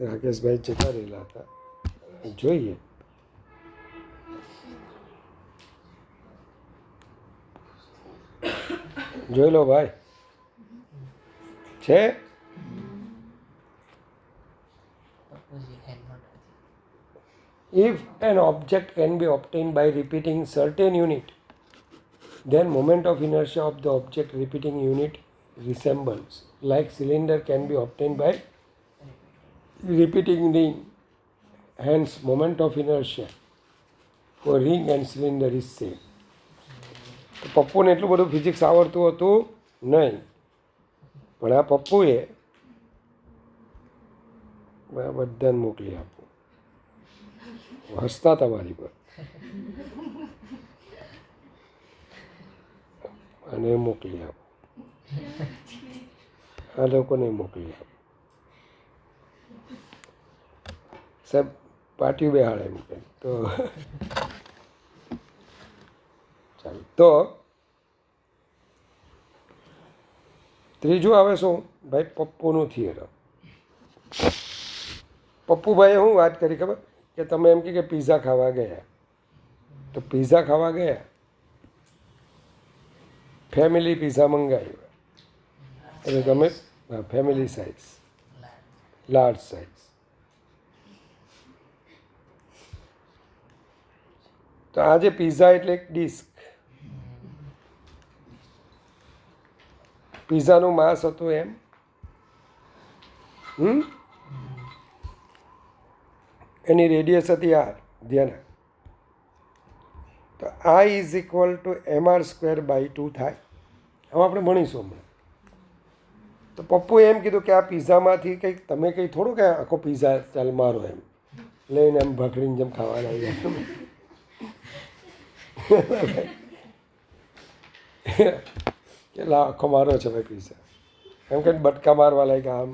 S1: રાકેશભાઈ જતા રહેલા હતા. જોઈએ જોઈ લો ભાઈ, છે. If an object can be obtained by repeating certain unit, then moment of inertia of the object repeating unit resembles, like cylinder can be obtained by repeating ring. Hence, moment of inertia for ring and cylinder is same. તો પપ્પુને એટલું બધું physics આવડતું હતું નહીં, પણ આ પપ્પુએ બધાને મોકલી આપું. હસતા તમારી પર અને મોકલી આપું, આ લોકોને મોકલી આપું. સાહેબ પાટિયું બેહાડે એમ કે તો ચાલો. તો ત્રીજું આવે શું ભાઈ? પપ્પુનું થિયરમ. પપ્પુભાઈએ શું વાત કરી ખબર? કે તમે એમ કે પીઝા ખાવા ગયા, તો પીઝા ખાવા ગયા, ફેમિલી પીઝા મંગાવ્યો, એટલે તમે ફેમિલી સાઇઝ, લાર્જ સાઇઝ. તો આ જે પીઝા એટલે એક ડિસ્ક. પીઝાનું માસ હતું એમ, એની રેડિયસ હતી આર. ધ્યાન. તો આઈ ઇઝ ઇક્વલ ટુ mr²/2 થાય. હવે આપણે ભણીશું હમણાં. તો પપ્પુએ એમ કીધું કે આ પીઝામાંથી કંઈક તમે કંઈ થોડું કે આખો પીઝા ચાલ મારો એમ લઈને એમ ભાખરીને જેમ ખાવાના આવ્યા કેટલા આખો મારો છે ભાઈ પીઝા, એમ કે બટકા મારવા લાગ્યા આમ.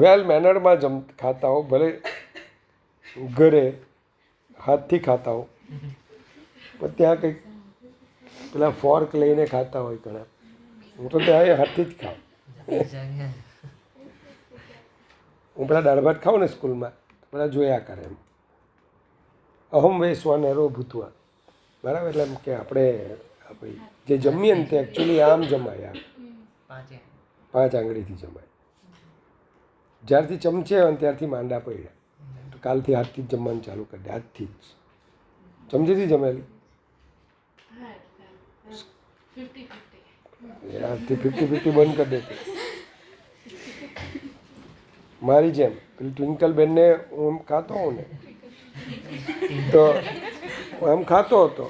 S1: વેલ મેનર્ડમાં ખાતા હો, ભલે ઘરે હાથથી ખાતા હો, પણ ત્યાં કંઈક પેલા ફોર્ક લઈને ખાતા હોય ઘણા. હું તો ત્યાં હાથથી જ ખાઉં. હું પેલા દાળ ભાત ખાઉં ને સ્કૂલમાં, પેલા જોયા કરે એમ અહમ વેસવાન એરો ભૂતવા. બરાબર? એટલે એમ કે આપણે જે જમીએ ને તે એકચ્યુઅલી આમ જમાય, આમ 5 આંગળીથી જમાય. જ્યારથી ચમચે હોય ને ત્યારથી માંડા પડ્યા, તો કાલથી હાથથી જ જમવાનું ચાલુ કરી દે. હાથથી જ ચમચીથી જમેલી, હાથથી 50-50 બંધ કરી દેતી. મારી જેમ પેલી ટ્વિંકલ બેનને હું ખાતો હોઉં ને, તો એમ ખાતો હતો,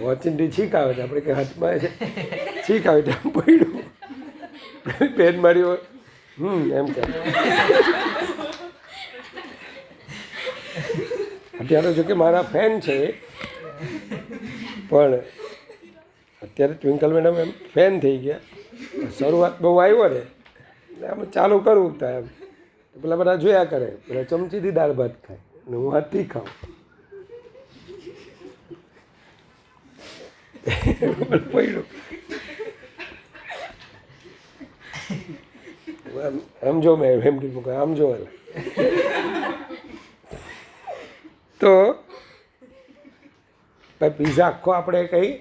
S1: વોચિંગથી છીક આવે છે, આપણે કંઈ હાથમાં છે છીક આવે છે, એમ પડ્યું. બેન મારી એમ કે અત્યારે જો કે મારા ફેન છે, પણ અત્યારે ટ્વિંકલ મેડમ એમ ફેન થઈ ગયા. શરૂઆત બહુ આવ્યો ને આમ ચાલુ કરવું તો એમ પેલા બધા જોયા કરે, પેલા ચમચીથી દાળ ભાત ખાય અને હું હાથથી ખાઉં. પડ્યું આમ જો મેં એમ કીધું કે આમ જો એટલે તો ભાઈ પીઝા આખો આપણે કંઈ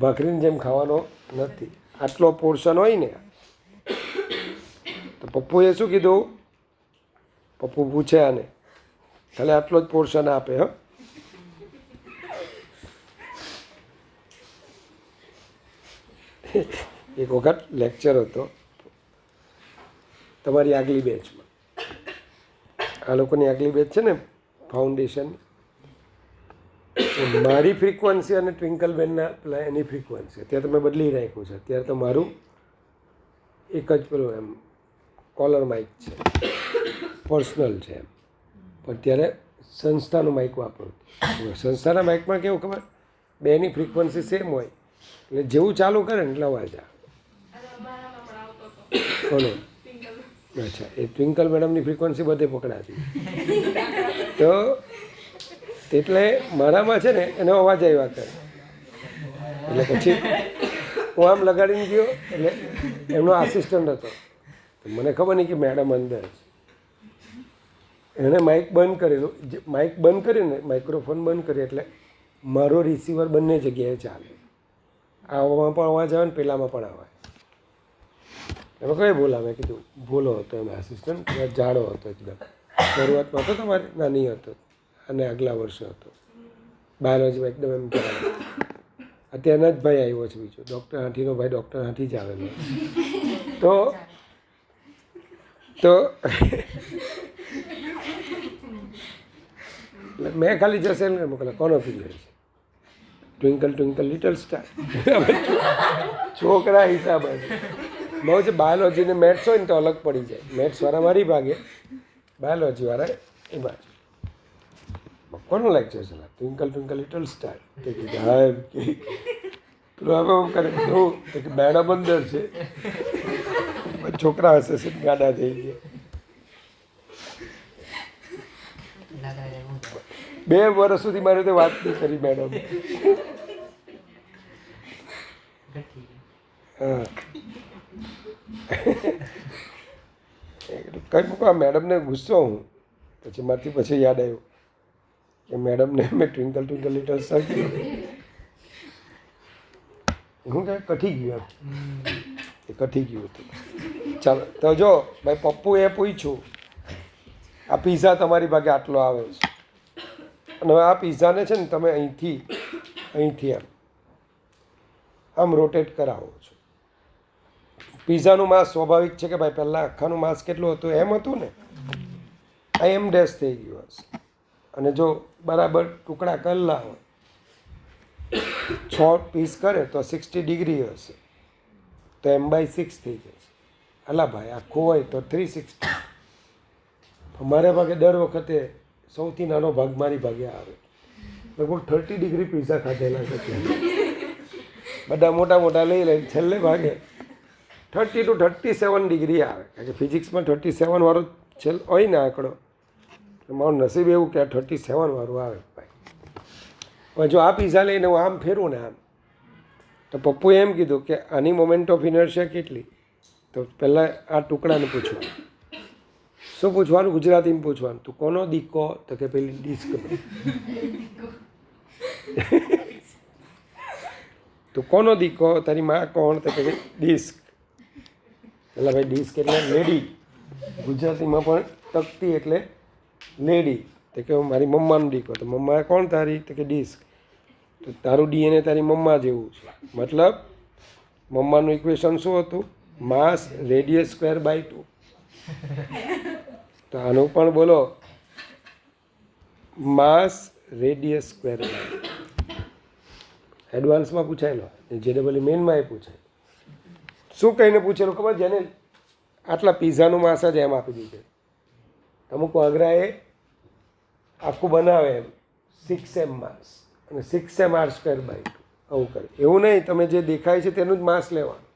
S1: ભાખરીની જેમ ખાવાનો નથી. આટલો પોર્શન હોય ને તો પપ્પુએ શું કીધું, પપ્પુ પૂછે આને ખાલી આટલો જ પોર્શન આપે. હ એક વખત લેક્ચર હતો તમારી આગલી બેચમાં, આ લોકોની આગલી બેચ છે ને ફાઉન્ડેશન, મારી ફ્રીક્વન્સી અને ટ્વિંકલબેનના પેલા એની ફ્રીક્વન્સી અત્યારે તમે બદલી રાખ્યું છે. અત્યારે તો મારું એક જ પેલું એમ કોલર માઇક છે, પર્સનલ છે એમ, પણ ત્યારે સંસ્થાનું માઇક વાપરું. સંસ્થાના માઇકમાં કેવું ખબર, બેની ફ્રીક્વન્સી સેમ હોય એટલે જેવું ચાલુ કરે ને એટલે અવાજ આવે. બોલો. અચ્છા, એ ટ્વિંકલ મેડમની ફ્રીક્વન્સી બધે પકડાતી, તો એટલે મારામાં છે ને એનો અવાજ આવ્યા કરે. એટલે પછી હું આમ લગાડીને ગયો એટલે એમનો આસિસ્ટન્ટ હતો, તો મને ખબર નહીં કે મેડમ અંદર છે. એણે માઇક બંધ કરેલું, માઇક બંધ કર્યું ને, માઇક્રોફોન બંધ કર્યું એટલે મારો રિસીવર બંને જગ્યાએ ચાલે, આમાં પણ અવાજ આવે ને પેલામાં પણ આવે. એમાં કઈ બોલાવે, મેં કીધું ભૂલો હતો એમ. આસિસ્ટન્ટ જાડો હતો એકદમ, શરૂઆતમાં હતો તમારે નાની હતો અને આગલા વર્ષે હતો, બાયોલોજીમાં એકદમ એમ કરાવે. અત્યારના જ ભાઈ આવ્યો છે બીજો, ડૉક્ટર હાંઠીનો ભાઈ, ડૉક્ટર હાંઠી જ આવેલો. તો મેં ખાલી જશે ને મોકલે કોનો પીરિયડ છે, ટ્વિંકલ ટ્વિંકલ લિટલ સ્ટાર. છોકરા હિસાબ બહુ છે. બાયોલોજી ને મેથ્સ હોય ને તો અલગ પડી જાય, મેથ્સવાળા મારી ભાગે, બાયોલોજીવાળા એ બાજુ. કોનું લેક્ચર છે ટ્વિંકલ ટ્વિંકલ લિટલ સ્ટાર? તે કીધું હા એમ કે હવે એમ કરે હું કે મેડમ અંદર છે, છોકરા હશે છે ગાડા થઈ ગયા. 2 વર્ષ સુધી મારી રીતે વાત નહીં કરી મેડમ. હા કઈ મૂકો આ મેડમને ગુસ્સો હું, પછી મારથી પછી યાદ આવ્યું કે મેડમને મેં ટ્વિંકલ ટ્વિંકલ લિટલ સ્ટાર કીધું. હું કે કઠી ગયું એમ, એ કઠી ગયું હતું. ચાલો તો જો ભાઈ પપ્પુએ પૂછ્યું આ પીઝા તમારી ભાગે આટલો આવે છે, અને હવે આ પીઝાને છે ને તમે અહીંથી આમ રોટેટ કરાવો છો. પીઝાનું માસ સ્વાભાવિક છે કે ભાઈ પહેલાં આખાનું માસ કેટલું હતું એમ હતું ને, આ એમ ડેશ થઈ ગયું હશે. અને જો બરાબર ટુકડા કરેલા હોય 6 પીસ કરે તો 60 ડિગ્રી હશે, તો m/6 થઈ જશે. અલા ભાઈ આખું હોય તો 360. મારા ભાગે દર વખતે સૌથી નાનો ભાગ મારી ભાગે આવે. લગભગ 30 ડિગ્રી પીઝા ખાધેલા છે ત્યાં. બધા મોટા મોટા લઈ લઈને છેલ્લે ભાગે 30 to 37 ડિગ્રી આવે, કારણ કે ફિઝિક્સમાં 37 વાળો છેલ્લે હોય ને આંકડો, મારું નસીબ એવું કે 37 વાળું આવે ભાઈ. હવે જો આ પીઝા લઈને હું આમ ફેરું ને આમ, તો પપ્પુએ એમ કીધું કે આની મોમેન્ટ ઓફ ઇનર્શિયા કેટલી, તો પહેલાં આ ટુકડાને પૂછવાનું. શું પૂછવાનું? ગુજરાતીમાં પૂછવાનું. તું કોનો દીકો? તો કે પેલી ડિસ્ક. તું કોનો દીકો? તારી માં કોણ? તો કે ડિસ્ક. એટલે ભાઈ ડિસ્ક એટલે લેડી, ગુજરાતીમાં પણ તકતી એટલે લેડી. તો કે મારી મમ્માનો દીકો. તો મમ્મા કોણ તારી? તો કે ડિસ્ક. તો તારું ડીએનએ તારી મમ્મા જેવું છે, મતલબ મમ્માનું ઇક્વેશન શું હતું? માસ રેડિયસ સ્ક્વેર બાય 2. તો આનું પણ બોલો, માસ રેડિયસ સ્ક્વેર બાય 2. એડવાન્સમાં પૂછાયેલો, JEE મેઇનમાં એ પૂછાય. શું કહીને પૂછેલું ખબર? જેને આટલા પીઝાનું માસ જ એમ આપી દીધું. અમુક વાગરાએ આખું બનાવે એમ 6m માસ અને 6m r² બાય 2 આવું કરે. એવું નહીં, તમે જે દેખાય છે તેનું જ માસ લેવાનું.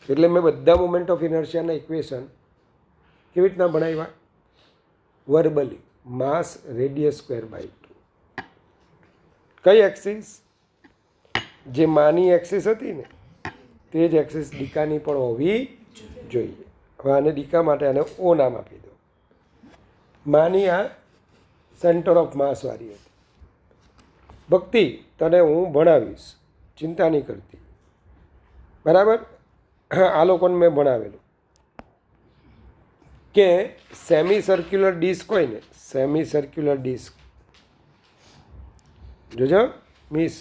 S1: એટલે મેં બધા મોમેન્ટ ઓફ ઇનર્શિયાના ઇક્વેશન કેવી રીતના ભણાવ્યા? Verbally. Mass radius square by 2. કઈ એક્સિસ? જે માની એક્સિસ હતી ને તે જ એક્સિસ ડીકાની પણ હોવી જોઈએ. હવે આને ડીકા માટે આને ઓ નામ આપી દો. માની આ સેન્ટર ઓફ માસવાળી હતી. ભક્તિ, તને હું ભણાવીશ, ચિંતા નહીં કરતી, બરાબર. આ લોકોને મેં ભણાવેલું કે સેમી સર્ક્યુલર ડિસ્ક હોય ને, સેમી સર્ક્યુલર ડિસ્ક જોજો મિસ,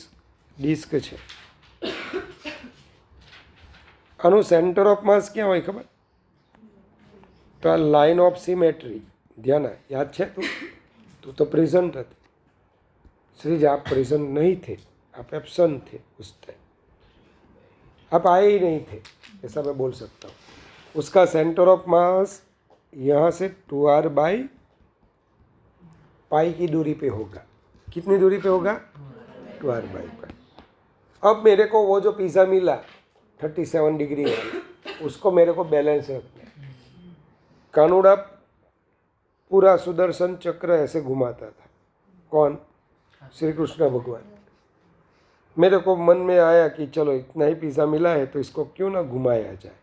S1: ડિસ્ક છે, આનું સેન્ટર ઓફ માસ ક્યાં હોય ખબર? તો આ લાઇન ઓફ સિમેટ્રી. ધ્યાન યાદ છે? તું तो प्रेजेंट હતી. श्रीज आप प्रेजेंट नहीं थे, आप एब्सेंट थे उस टाइम, आप आए ही नहीं थे, ऐसा मैं बोल सकता हूँ. उसका सेंटर ऑफ मास यहाँ से 2r/π की दूरी पे होगा. कितनी दूरी पे होगा? 2r/π. अब मेरे को वो जो पिज़्ज़ा मिला 37 डिग्री वाला, उसको मेरे को बैलेंस रखना है. कानूड़ा पूरा सुदर्शन चक्र ऐसे घुमाता था. कौन? श्री कृष्ण भगवान. मेरे को मन में आया कि चलो इतना ही पिज़्ज़ा मिला है तो इसको क्यों ना घुमाया जाए.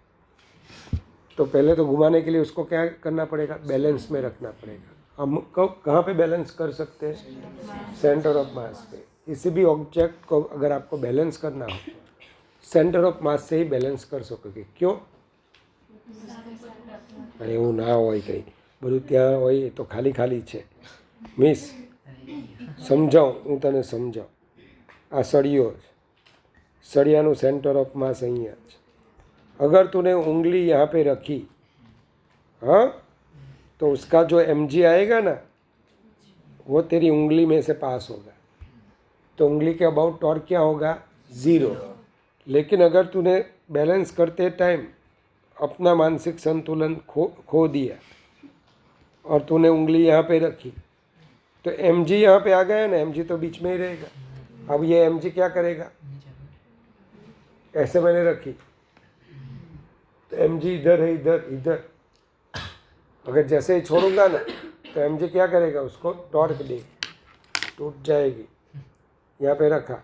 S1: तो पहले तो घुमाने के लिए उसको क्या करना पड़ेगा? बैलेंस में रखना पड़ेगा. हम कहाँ पे बैलेंस कर सकते हैं? सेंटर ऑफ मास पे. किसी भी ऑब्जेक्ट को अगर आपको बैलेंस करना हो, सेंटर ऑफ मास से ही बैलेंस कर सकोगे. क्यों? એવું ના હોય, કંઈ બધું ત્યાં હોય એ તો ખાલી ખાલી છે. મિસ સમજાવું, હું તને સમજાવું. આ સળિયો છે, सड़ियाનું सेंटर ऑफ मास અહીંયા છે. अगर तूने उंगली यहाँ पे रखी, हाँ, तो उसका जो mg आएगा ना, वो तेरी उंगली में से पास होगा. तो उंगली के अबाउट टॉर्क क्या होगा? 0. लेकिन अगर तूने बैलेंस करते टाइम अपना मानसिक संतुलन खो दिया और तूने उंगली यहाँ पे रखी, तो mg यहाँ पे आ गया ना, mg तो बीच में ही रहेगा. अब ये mg क्या करेगा? ऐसे मैंने रखी तो mg इधर है, इधर इधर. अगर जैसे ही छोड़ूंगा ना तो mg क्या करेगा? उसको टॉर्क देगी, टूट जाएगी. यहाँ पे रखा,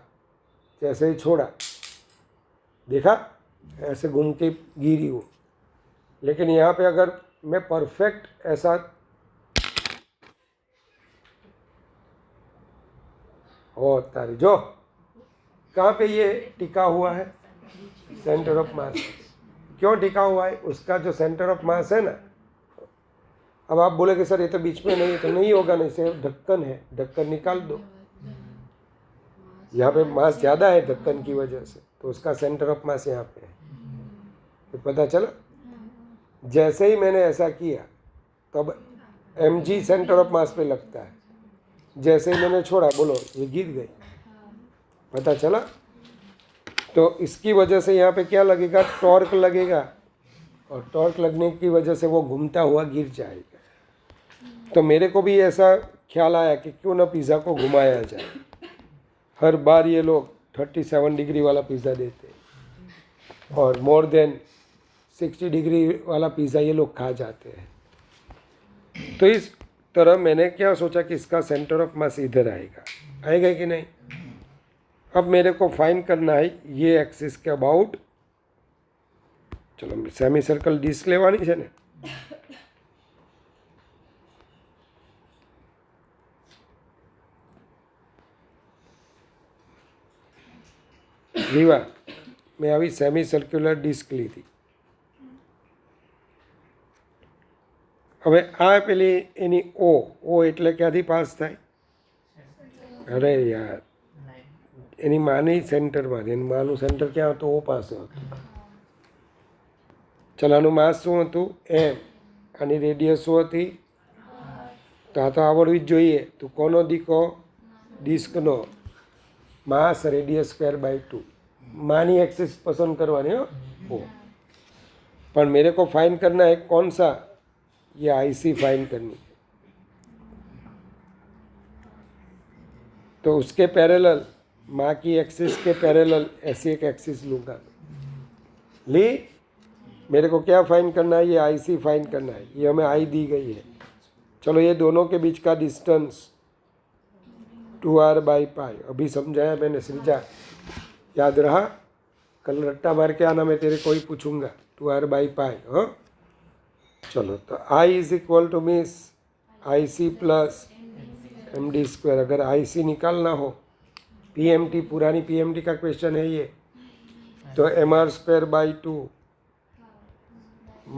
S1: जैसे ही छोड़ा, देखा ऐसे घूम के गिरी हूँ. लेकिन यहाँ पे अगर मैं परफेक्ट ऐसा हो, तारी जो कहाँ पे ये टिका हुआ है? Centre of mass. क्यों टिका हुआ है? उसका जो सेंटर ऑफ मास है ना, अब आप बोले कि सर ये तो बीच में नहीं है, तो नहीं होगा. नहीं से ढक्कन है, ढक्कन निकाल दो. यहाँ पे मास ज़्यादा है ढक्कन की वजह से, तो उसका सेंटर ऑफ मास यहाँ पे है. तो पता चला? जैसे ही मैंने ऐसा किया तो अब mg सेंटर ऑफ मास पे लगता है. जैसे ही मैंने छोड़ा, बोलो ये गिर गई. पता चला? तो इसकी वजह से यहाँ पे क्या लगेगा? टॉर्क लगेगा, और टॉर्क लगने की वजह से वो घूमता हुआ गिर जाएगा. तो मेरे को भी ऐसा ख्याल आया कि क्यों ना पिज़्ज़ा को घुमाया जाए. हर बार ये लोग 37 डिग्री वाला पिज़्ज़ा देते हैं और मोर देन 60 डिग्री वाला पिज़्ज़ा ये लोग खा जाते हैं. तो इस तरह मैंने क्या सोचा कि इसका सेंटर ऑफ मास इधर आएगा. आएगा कि नहीं? अब मेरे को फाइंड करना है ये एक्सिस के अबाउट. चलो सेमी सर्कल डिस्क लेवानी है ने. રીવા, મેં આવી સેમી સર્ક્યુલર ડિસ્ક લીધી. હવે આ પેલી એની ઓ એટલે ક્યાંથી પાસ થાય? અરે યાર, એની માની સેન્ટરમાંથી. એની માનું સેન્ટર ક્યાં હતું? ઓ પાસે હતું. ચાલ, આનું માસ શું હતું? એમ. આની રેડિયસ શું હતી? તો આ તો આવડવી જ જોઈએ. તો કોનો દીકો? ડિસ્કનો. मास रेडियस स्क्वायर बाय 2. मानी एक्सिस पसंद करवानी हो. पर मेरे को फाइंड करना है कौन सा? ये आईसी फाइंड करनी है. तो उसके पैरेलल, माँ की एक्सिस के पैरेलल ऐसी एक एक्सिस लूँगा. ली, मेरे को क्या फाइंड करना है? ये आईसी फाइंड करना है. ये हमें आई दी गई है. चलो, ये दोनों के बीच का डिस्टेंस 2r/π. अभी समझाया मैंने. सृजा याद रहा? कल रट्टा मार के आना, मैं तेरे को ही पूछूंगा. 2r/π. हाँ, चलो तो I is equal to means I C plus M D square. अगर आई सी निकालना हो, पी एम टी, पुरानी पी एम टी का क्वेश्चन है ये, तो M R square by 2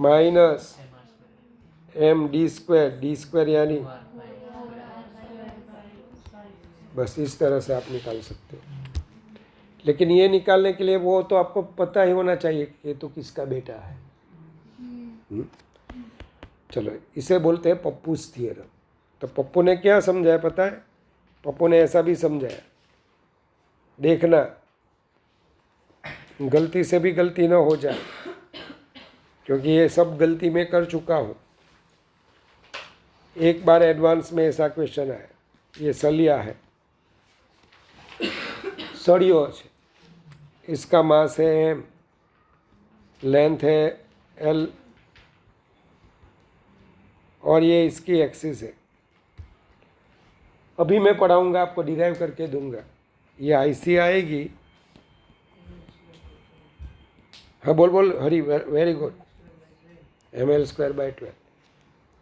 S1: minus M D square यानी बस इस तरह से आप निकाल सकते हो। लेकिन ये निकालने के लिए वो तो आपको पता ही होना चाहिए कि ये तो किसका बेटा है। चलो इसे बोलते हैं पप्पूस थियरम। तो पप्पू ने क्या समझाया पता है? पप्पू ने ऐसा भी समझाया, देखना गलती से भी गलती ना हो जाए, क्योंकि ये सब गलती मैं कर चुका हूँ। एक बार एडवांस में ऐसा क्वेश्चन आया, ये सलिया है, सड़ियों है, इसका मास है एम, लेंथ है एल, और ये इसकी एक्सिस है। अभी मैं पढ़ाऊंगा, आपको डिराइव करके दूंगा। ये आईसी आएगी। हाँ बोल बोल Hari, very good. M L square by 12।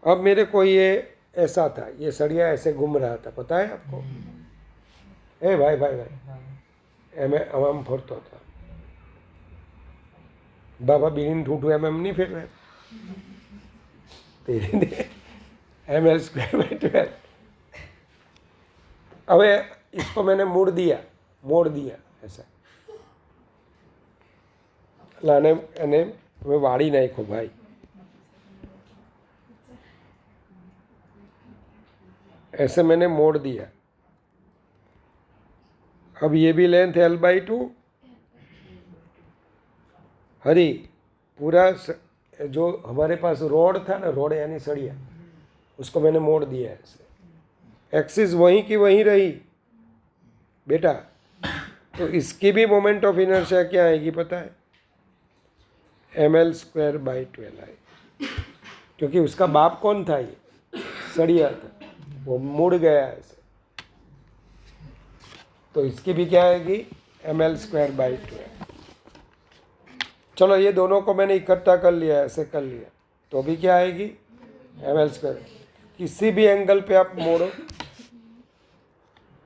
S1: अब मेरे को ये ऐसा था, ये सड़िया ऐसे घूम रहा था, पता है आपको? ए भाई भाई भाई एम आम फरतो था बाबा बीनी ठूठू एम नहीं फिर रहे एम एल स्क्वायर बाई 12। अब इसको मैंने मोड़ दिया ऐसा लाने અને मैं वाड़ी नाखो भाई। ऐसे मैंने मोड़ दिया। अब ये भी लेंथ एल बाई 2। हरी पूरा जो हमारे पास रोड था ना, रोड यानी सड़िया, उसको मैंने मोड़ दिया ऐसे। एक्सिस वहीं की वहीं रही बेटा। तो इसकी भी मोमेंट ऑफ इनर्शिया क्या आएगी पता है? एम एल स्क्वायर बाई 12 आएगी, क्योंकि उसका बाप कौन था? ये सड़िया था, वो मुड़ गया ऐसे। तो इसकी भी क्या आएगी? M L square by 12। चलो ये दोनों को मैंने इकट्ठा कर लिया, ऐसे कर लिया, तो भी क्या आएगी? M L square. किसी भी एंगल पे आप मोड़ो,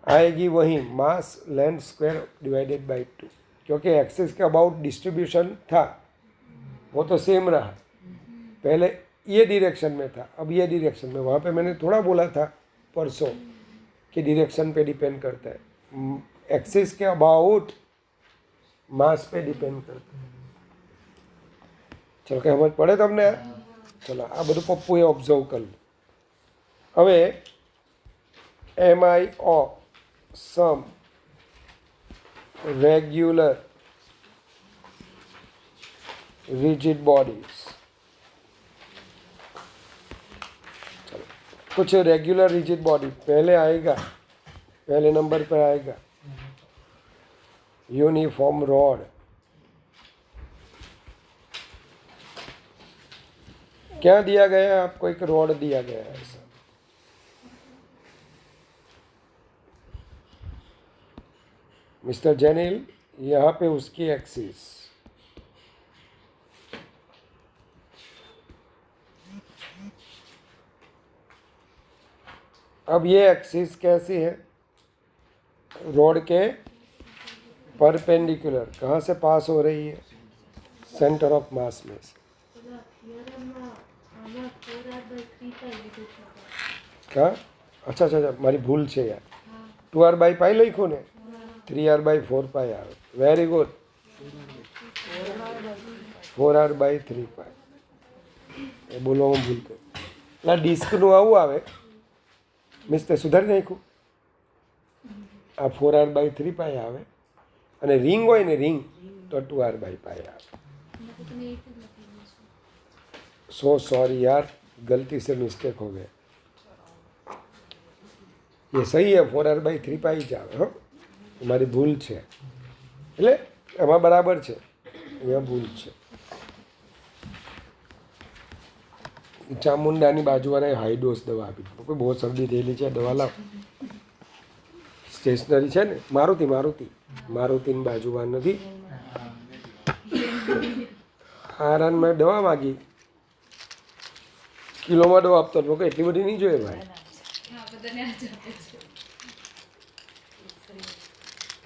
S1: आएगी वही mass length square divided by 2, क्योंकि एक्सिस के अबाउट डिस्ट्रीब्यूशन था, वो तो सेम रहा। पहले ये डायरेक्शन में था, अब ये डायरेक्शन में। वहाँ पे मैंने थोड़ा बोला था परसों कि डायरेक्शन पे डिपेंड करता है, एक्सिस के अबाउट मास पे डिपेंड करता है। चलो કે સમજ પડે તમને? ચલો આ બધું પપ્પુએ ઓબ્ઝર્વ કર્યું. હવે MI of some regular rigid bodies. चलो कुछ रेगुलर रिजिड बॉडी पहले आएगा, पहले नंबर पर आएगा यूनिफॉर्म रॉड। क्या दिया गया है आपको? एक रॉड दिया गया है ऐसा। मिस्टर जेनिल, यहाँ पे उसकी एक्सिस, अब ये एक्सिस कैसी है? रॉड के परपेंडिकुलर। कहाँ से पास हो रही है? सेंटर ऑफ मास में से। क्या? अच्छा अच्छा अच्छा, મારી ભૂલ છે યાર। 2r/π લખ્યું ને, 3r/4π આવે। Very good, 4r/3π। એ બોલવામાં ભૂલ કરી। એટલે ડિસ્કનું આવું આવે, મીન્સ તે સુધારી નાખ્યું। આ 4r/3π આવે, અને રિંગ હોય ને રિંગ, તો 2r/π આવે। सो सॉरी यार, गलती से मिस्टेक हो गया। ये सही है, 4r/3π જ આવે। હો, મારી ભૂલ છે, એટલે એમાં બરાબર છે, અહીંયા ભૂલ છે। ચામુંડાની બાજુવાળાએ હાઈ ડોઝ દવા આપી, કોઈ બહુ શરદી થયેલી છે, દવા લાવ। સ્ટેશનરી છે ને, મારુતિની બાજુમાં નથી, આરાનમાં દવા માગી કિલોમાં ડો આપતો હતો કે એટલી બધી નહીં જોઈએ ભાઈ.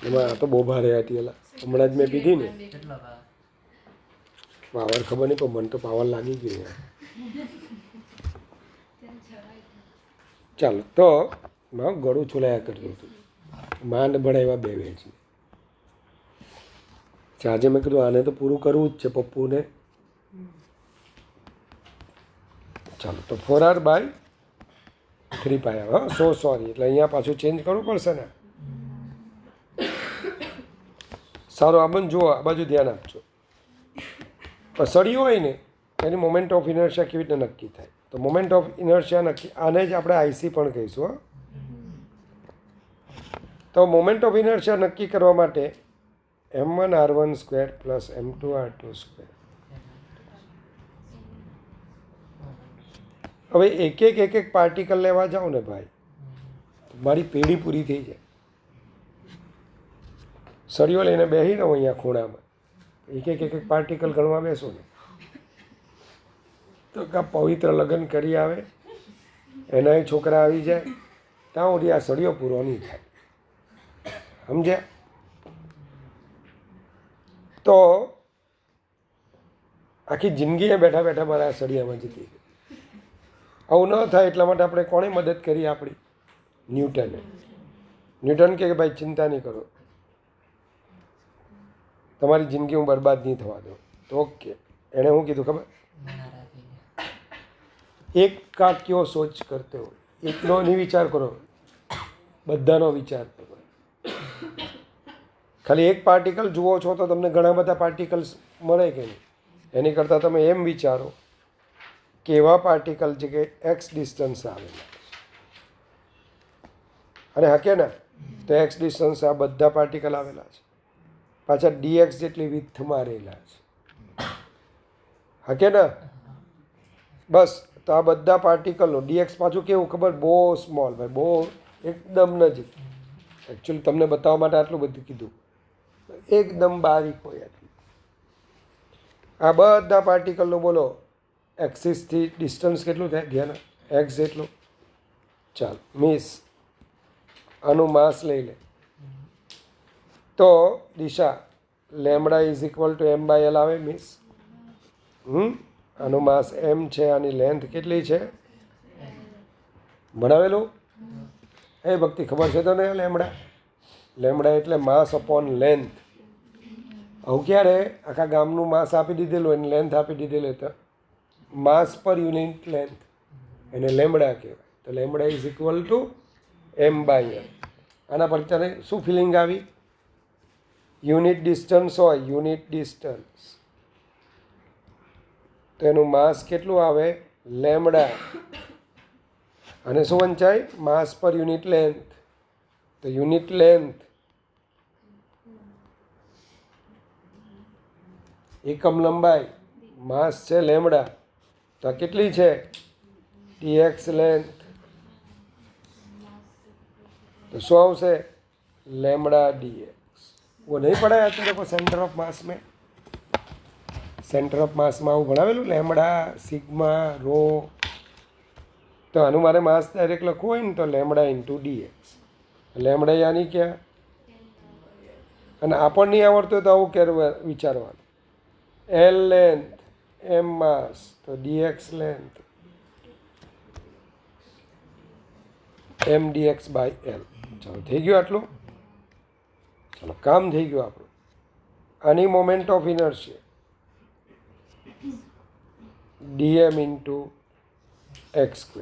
S1: એમાં આ તો બહુ ભારે હતી એલા, હમણાં જ મેં પીધી ને.
S2: કેટલો ભાવ?
S1: પાવર ખબર નહીં પણ મને તો પાવર લાગી ગઈ યાર. ચાલો તો મારું ગળું છોલાયા કરતું હતું, માંડ ભણાવ્યા 2 વેચને. આજે મેં કીધું આને તો પૂરું કરવું જ છે પપ્પુને. ચાલો તો 4r/3 પાયા. હા સોરી, એટલે અહીંયા પાછું ચેન્જ કરવું પડશે ને. સારું આ બંધ જુઓ, આ બાજુ ધ્યાન આપજો. સળિયો હોય ને એની મોમેન્ટ ઓફ ઇનર્શિયા કેવી રીતે નક્કી થાય? તો મોમેન્ટ ઓફ ઇનર્શિયા નક્કી, આને જ આપણે આઈસી પણ કહીશું. હા, તો મોમેન્ટ ઓફ ઇનર્શિયા નક્કી કરવા માટે m1r1² + m2r2². હવે એક પાર્ટિકલ લેવા જાઓ ને ભાઈ, મારી પેઢી પૂરી થઈ જાય. સળિયો લઈને બેસી રહો અહીંયા ખૂણામાં, એક પાર્ટિકલ ગણવા બેસો ને તો કાં પવિત્ર લગ્ન કરી આવે, એનાય છોકરા આવી જાય, ત્યાં સુધી આ સળિયો પૂરો નહીં થાય. સમજ્યા? તો આખી જિંદગી બેઠા બેઠા મારા સળિયામાં જતી ગઈ. આવું ન થાય એટલા માટે આપણે કોણે મદદ કરી? આપણી ન્યૂટને. ન્યૂટન કે ભાઈ ચિંતા નહીં કરો, તમારી જિંદગી હું બરબાદ નહીં થવા દઉં. તો ઓકે, એણે શું કીધું ખબર? એક કા ક્યો સોચ કરતે હો, એકનો નહીં વિચાર કરો, બધાનો વિચાર કરો. ખાલી એક પાર્ટિકલ જુઓ છો તો તમને ઘણા બધા પાર્ટિકલ્સ મળે કે નહીં? એની કરતાં તમે એમ વિચારો કે એવા પાર્ટિકલ છે કે એક્સ ડિસ્ટન્સ આવેલા, અને હકે ને તો એક્સ ડિસ્ટન્સ આ બધા પાર્ટિકલ આવેલા છે, પાછા ડીએક્સ જેટલી વિથમાં રહેલા છે. હકે ને? બસ, તો આ બધા પાર્ટિકલનો ડીએક્સ પાછું કેવું ખબર? બહુ સ્મોલ ભાઈ, બહુ એકદમ નજીક. એકચ્યુઅલી તમને બતાવવા માટે આટલું બધું કીધું, એકદમ બારીક હોય આટલું. આ બધા પાર્ટિકલનું બોલો એક્સિસથી ડિસ્ટન્સ કેટલું થાય? ધ્યાન, એક્સ જેટલું. ચાલો મિસ, આનું માસ લઈ લે તો દિશા λ = m/l આવે મિસ. આનું માસ m છે, આની લેન્થ કેટલી છે? ભણાવેલું? એ ભક્તિ ખબર છે તો ને? લેમડા એટલે માસ અપોન લેન્થ. હવે ક્યારે આખા ગામનું માસ આપી દીધેલું, એની લેન્થ આપી દીધેલી, તો માસ પર યુનિટ લેન્થ, એને લેમડા કહેવાય. તો λ = m/l. આના પર ત્યારે શું ફિલિંગ આવી? યુનિટ ડિસ્ટન્સ હોય, યુનિટ ડિસ્ટન્સ, તો એનું માસ કેટલું આવે? લેમડા. અને શું વંચાય? માસ પર યુનિટ લેન્થ. તો યુનિટ લેન્થ, એકમ લંબાઈ, માસ છે લેમડા, તો આ કેટલી છે? dx length. તો શું આવશે? λ/dx. वो नहीं पढ़ा है तेरे को सेंटर ऑफ मास में? सेंटर ऑफ मास में આવું ભણાવેલું, લેમડા, સિગ્મા, રો. તો આનું મારે માસ ડાયરેક્ટ લખવું હોય ને તો λ × dx. લેમડા યાની ક્યાં? અને આપણને નહીં આવડતું હોય તો આવું વિચારવાનું, l લેન્થ, m માસ, તો dx લેન્થ, m dx/l. ચાલો થઈ ગયું આટલું? ચાલો કામ થઈ ગયું આપણું. આની moment of inertia dm × x².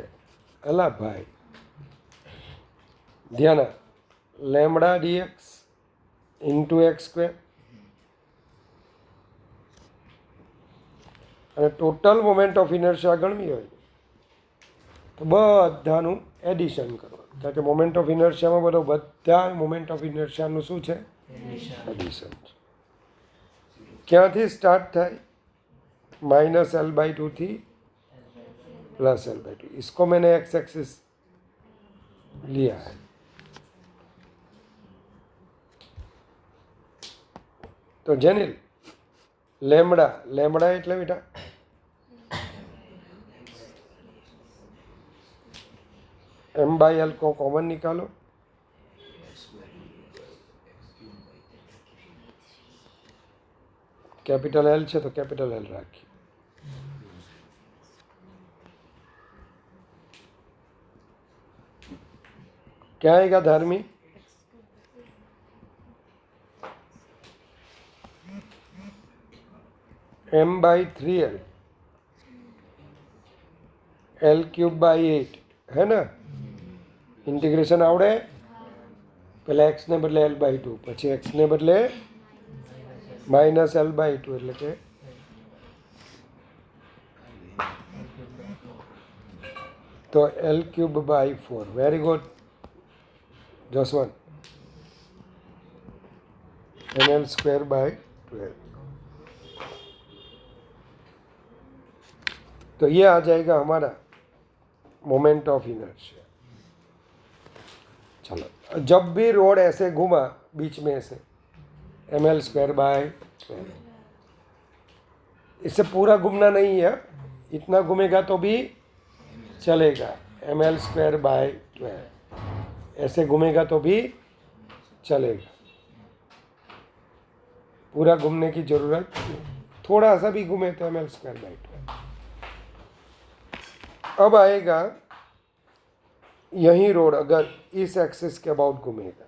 S1: અલા ભાઈ ધ્યાન, λ dx × x². અને ટોટલ મોમેન્ટ ઓફ ઇનર્શિયા ગણવી હોય તો બધાનું એડિશન કરવાનું, કારણ કે મોમેન્ટ ઓફ ઇનર્શિયામાં બધા મોમેન્ટ ઓફ ઇનર્શિયાનું શું છે? એડિશન છે. ક્યાંથી સ્ટાર્ટ થાય? -L/2 થી +L/2. इसको मैंने एक्स एक्सिस लिया है. तो जेनिल લેમડા એટલે બેટા एम बाई एल को कॉमन निकालो, कैपिटल एल है तो कैपिटल एल राखी। क्या आएगा Dharmi? M by 3l, L cube by 8 है ना। ઇન્ટિગ્રેશન આવડે? પહેલાં એક્સને બદલે એલ બાય 2, પછી એક્સને બદલે માઇનસ એલ બાય 2 એટલે કે તો L cube by 4. Very good Jaswant. M L square by 12. तो ये आ जाएगा हमारा मोमेंट ऑफ इनर्शिया। चलो, जब भी रोड ऐसे घूमा बीच में से एम एल स्क्वायर बाय 12, इससे पूरा घूमना नहीं है, इतना घूमेगा तो भी चलेगा। एम एल स्क्वायर बाय 12 ऐसे घूमेगा तो भी चलेगा, पूरा घूमने की जरूरत नहीं। थोड़ा सा भी घूमे तो एम एल स्क्वायर बाय 12। अब आएगा यही रोड अगर इस एक्सिस के अबाउट घूमेगा,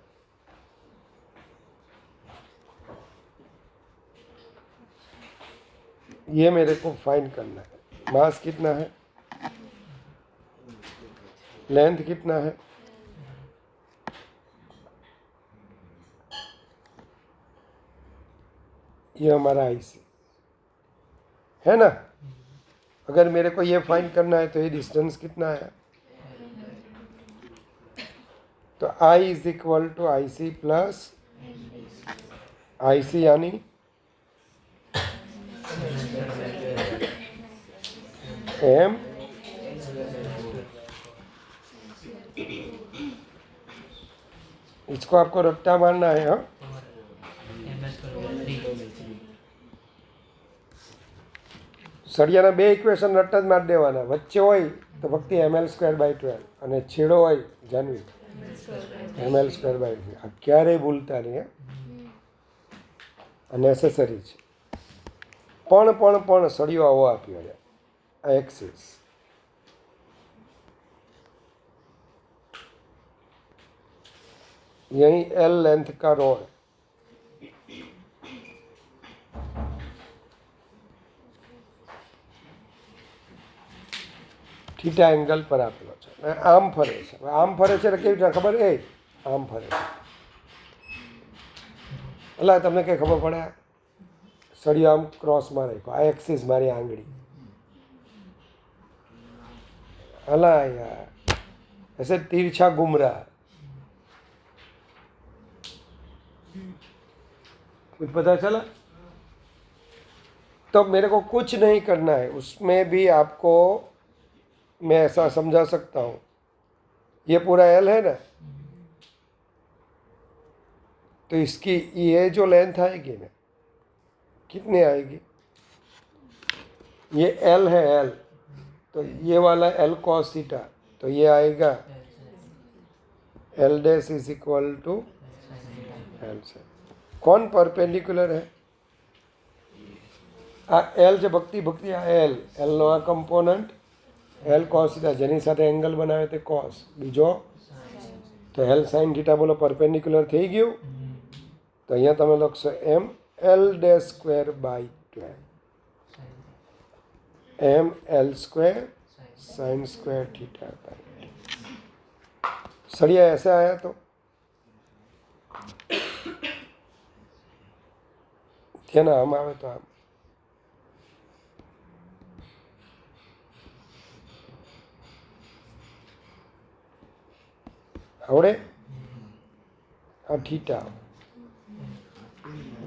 S1: ये मेरे को फाइंड करना है। मास कितना है, लेंथ कितना है, ये हमारा आईसी है ना। अगर मेरे को ये फाइंड करना है तो ये डिस्टेंस कितना है, तो I is equal to I C plus I C, यानी एम इसको आपको रट्टा मारना है। हाँ, સળિયાના બે ઇક્વેશન રટ્ટા જ મારી દેવાના, વચ્ચે હોય તો ફક્ત ml સ્ક્વેર બાય 12 અને છેડો હોય જાનવી ml સ્ક્વેર બાય 3. આ ક્યારેય ભૂલતા નહીં, આ નેસેસરી છે. પણ સળિયો આવો આપ્યો છે, આ એક્સિસ. यही एल लेंथ का रोड, थीटा एंगल पर आपेलो છે, આમ ફરે છે. આમ ફરે છે એટલે કેવી રીતે ખબર? આમ ફરે છે એટલે તમને કંઈ ખબર પડે? સળિયો આમ ક્રોસમાં રાખ્યો, આ એક્સિસ મારી આંગળી, હલા યાર ऐसे तिरछा घूम रहा है, कुछ पता चला? तो मेरे को कुछ नहीं करना है, उसमें भी आपको मैं ऐसा समझा सकता हूँ। ये पूरा एल है ना, तो इसकी ये जो लेंथ आएगी ना, कितनी आएगी? ये एल है, एल, तो ये वाला एल कॉस थीटा, तो ये आएगा L dash is equal to L से। कौन परपेंडिकुलर है? आ एल जो भक्ति आ एल नो आ कम्पोनंट एल कॉस थीटा, जेनी साथे एंगल बनावे ते कॉस, बीजो तो एल साइन थीटा, बोलो परपेंडिकुलर थी गયું। तो अहींया तमे लखशो M L dash square by 12, M L square sine square theta by 2। सड़िया ऐसे आया तो ना, आम आवे तो आम। आवड़े? आ थीटा,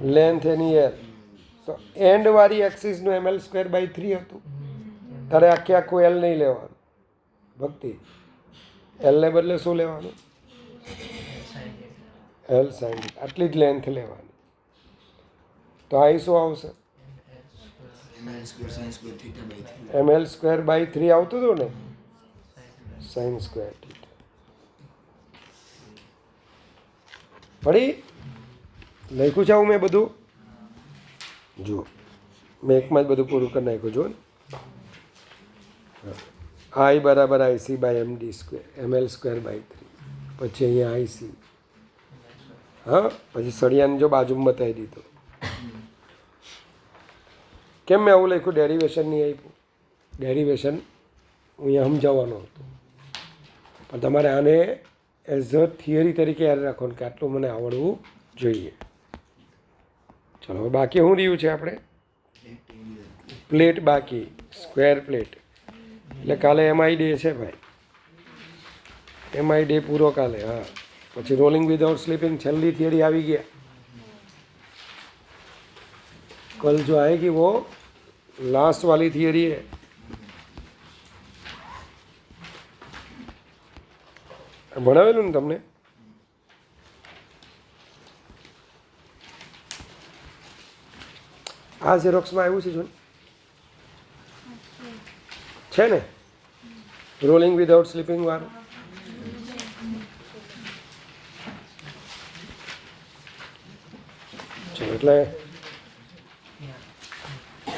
S1: लेंथ एनी एल, तो एंड वाली एक्सिस नु एम एल स्क्वेर बाय 3 हतुं, तारे आखे आखुं एल नहीं लेवानुं भक्ति, एल ने बदले शुं लेवानुं? एल साइन थीटा, आटली ज लेंथ लेवानी। तो आई शुं आवशे? एम एल स्क्वेर बाय 3 आवतुं हतुं ने, साइन स्क्वेर थीटा। પડી લખ્યું છે આવું મેં બધું જુઓ મેં એકમાં જ બધું પૂરું કરી નાખ્યું જુઓ ને આઈ બરાબર IC by MD square ML square by 3 પછી અહીંયા આઈસી હા પછી સળિયાને જો બાજુમાં બતાવી દીધું કેમ મેં આવું લખ્યું ડેરિવેશન નહીં આપ્યું ડેરિવેશન અહીંયા સમજાવવાનો હતો પણ તમારે આને એઝ અ થિયરી તરીકે યાદ રાખવાનું કે આટલું મને આવડવું જોઈએ ચલો હવે બાકી શું રહ્યું છે આપણે પ્લેટ બાકી સ્ક્વેર પ્લેટ એટલે કાલે એમઆઈ ડે છે ભાઈ એમઆઈ ડે પૂરો કાલે હા પછી રોલિંગ વિધાઉટ સ્લીપિંગ છેલ્લી થિયરી આવી ગયા कल जो आएगी वो लास्ट वाली थियरी है ભણાવેલું ને તમને આ ઝેરોક્સમાં આવ્યું છે જો છે ને રોલિંગ વિધાઉટ સ્લીપિંગ વાળું ચલો એટલે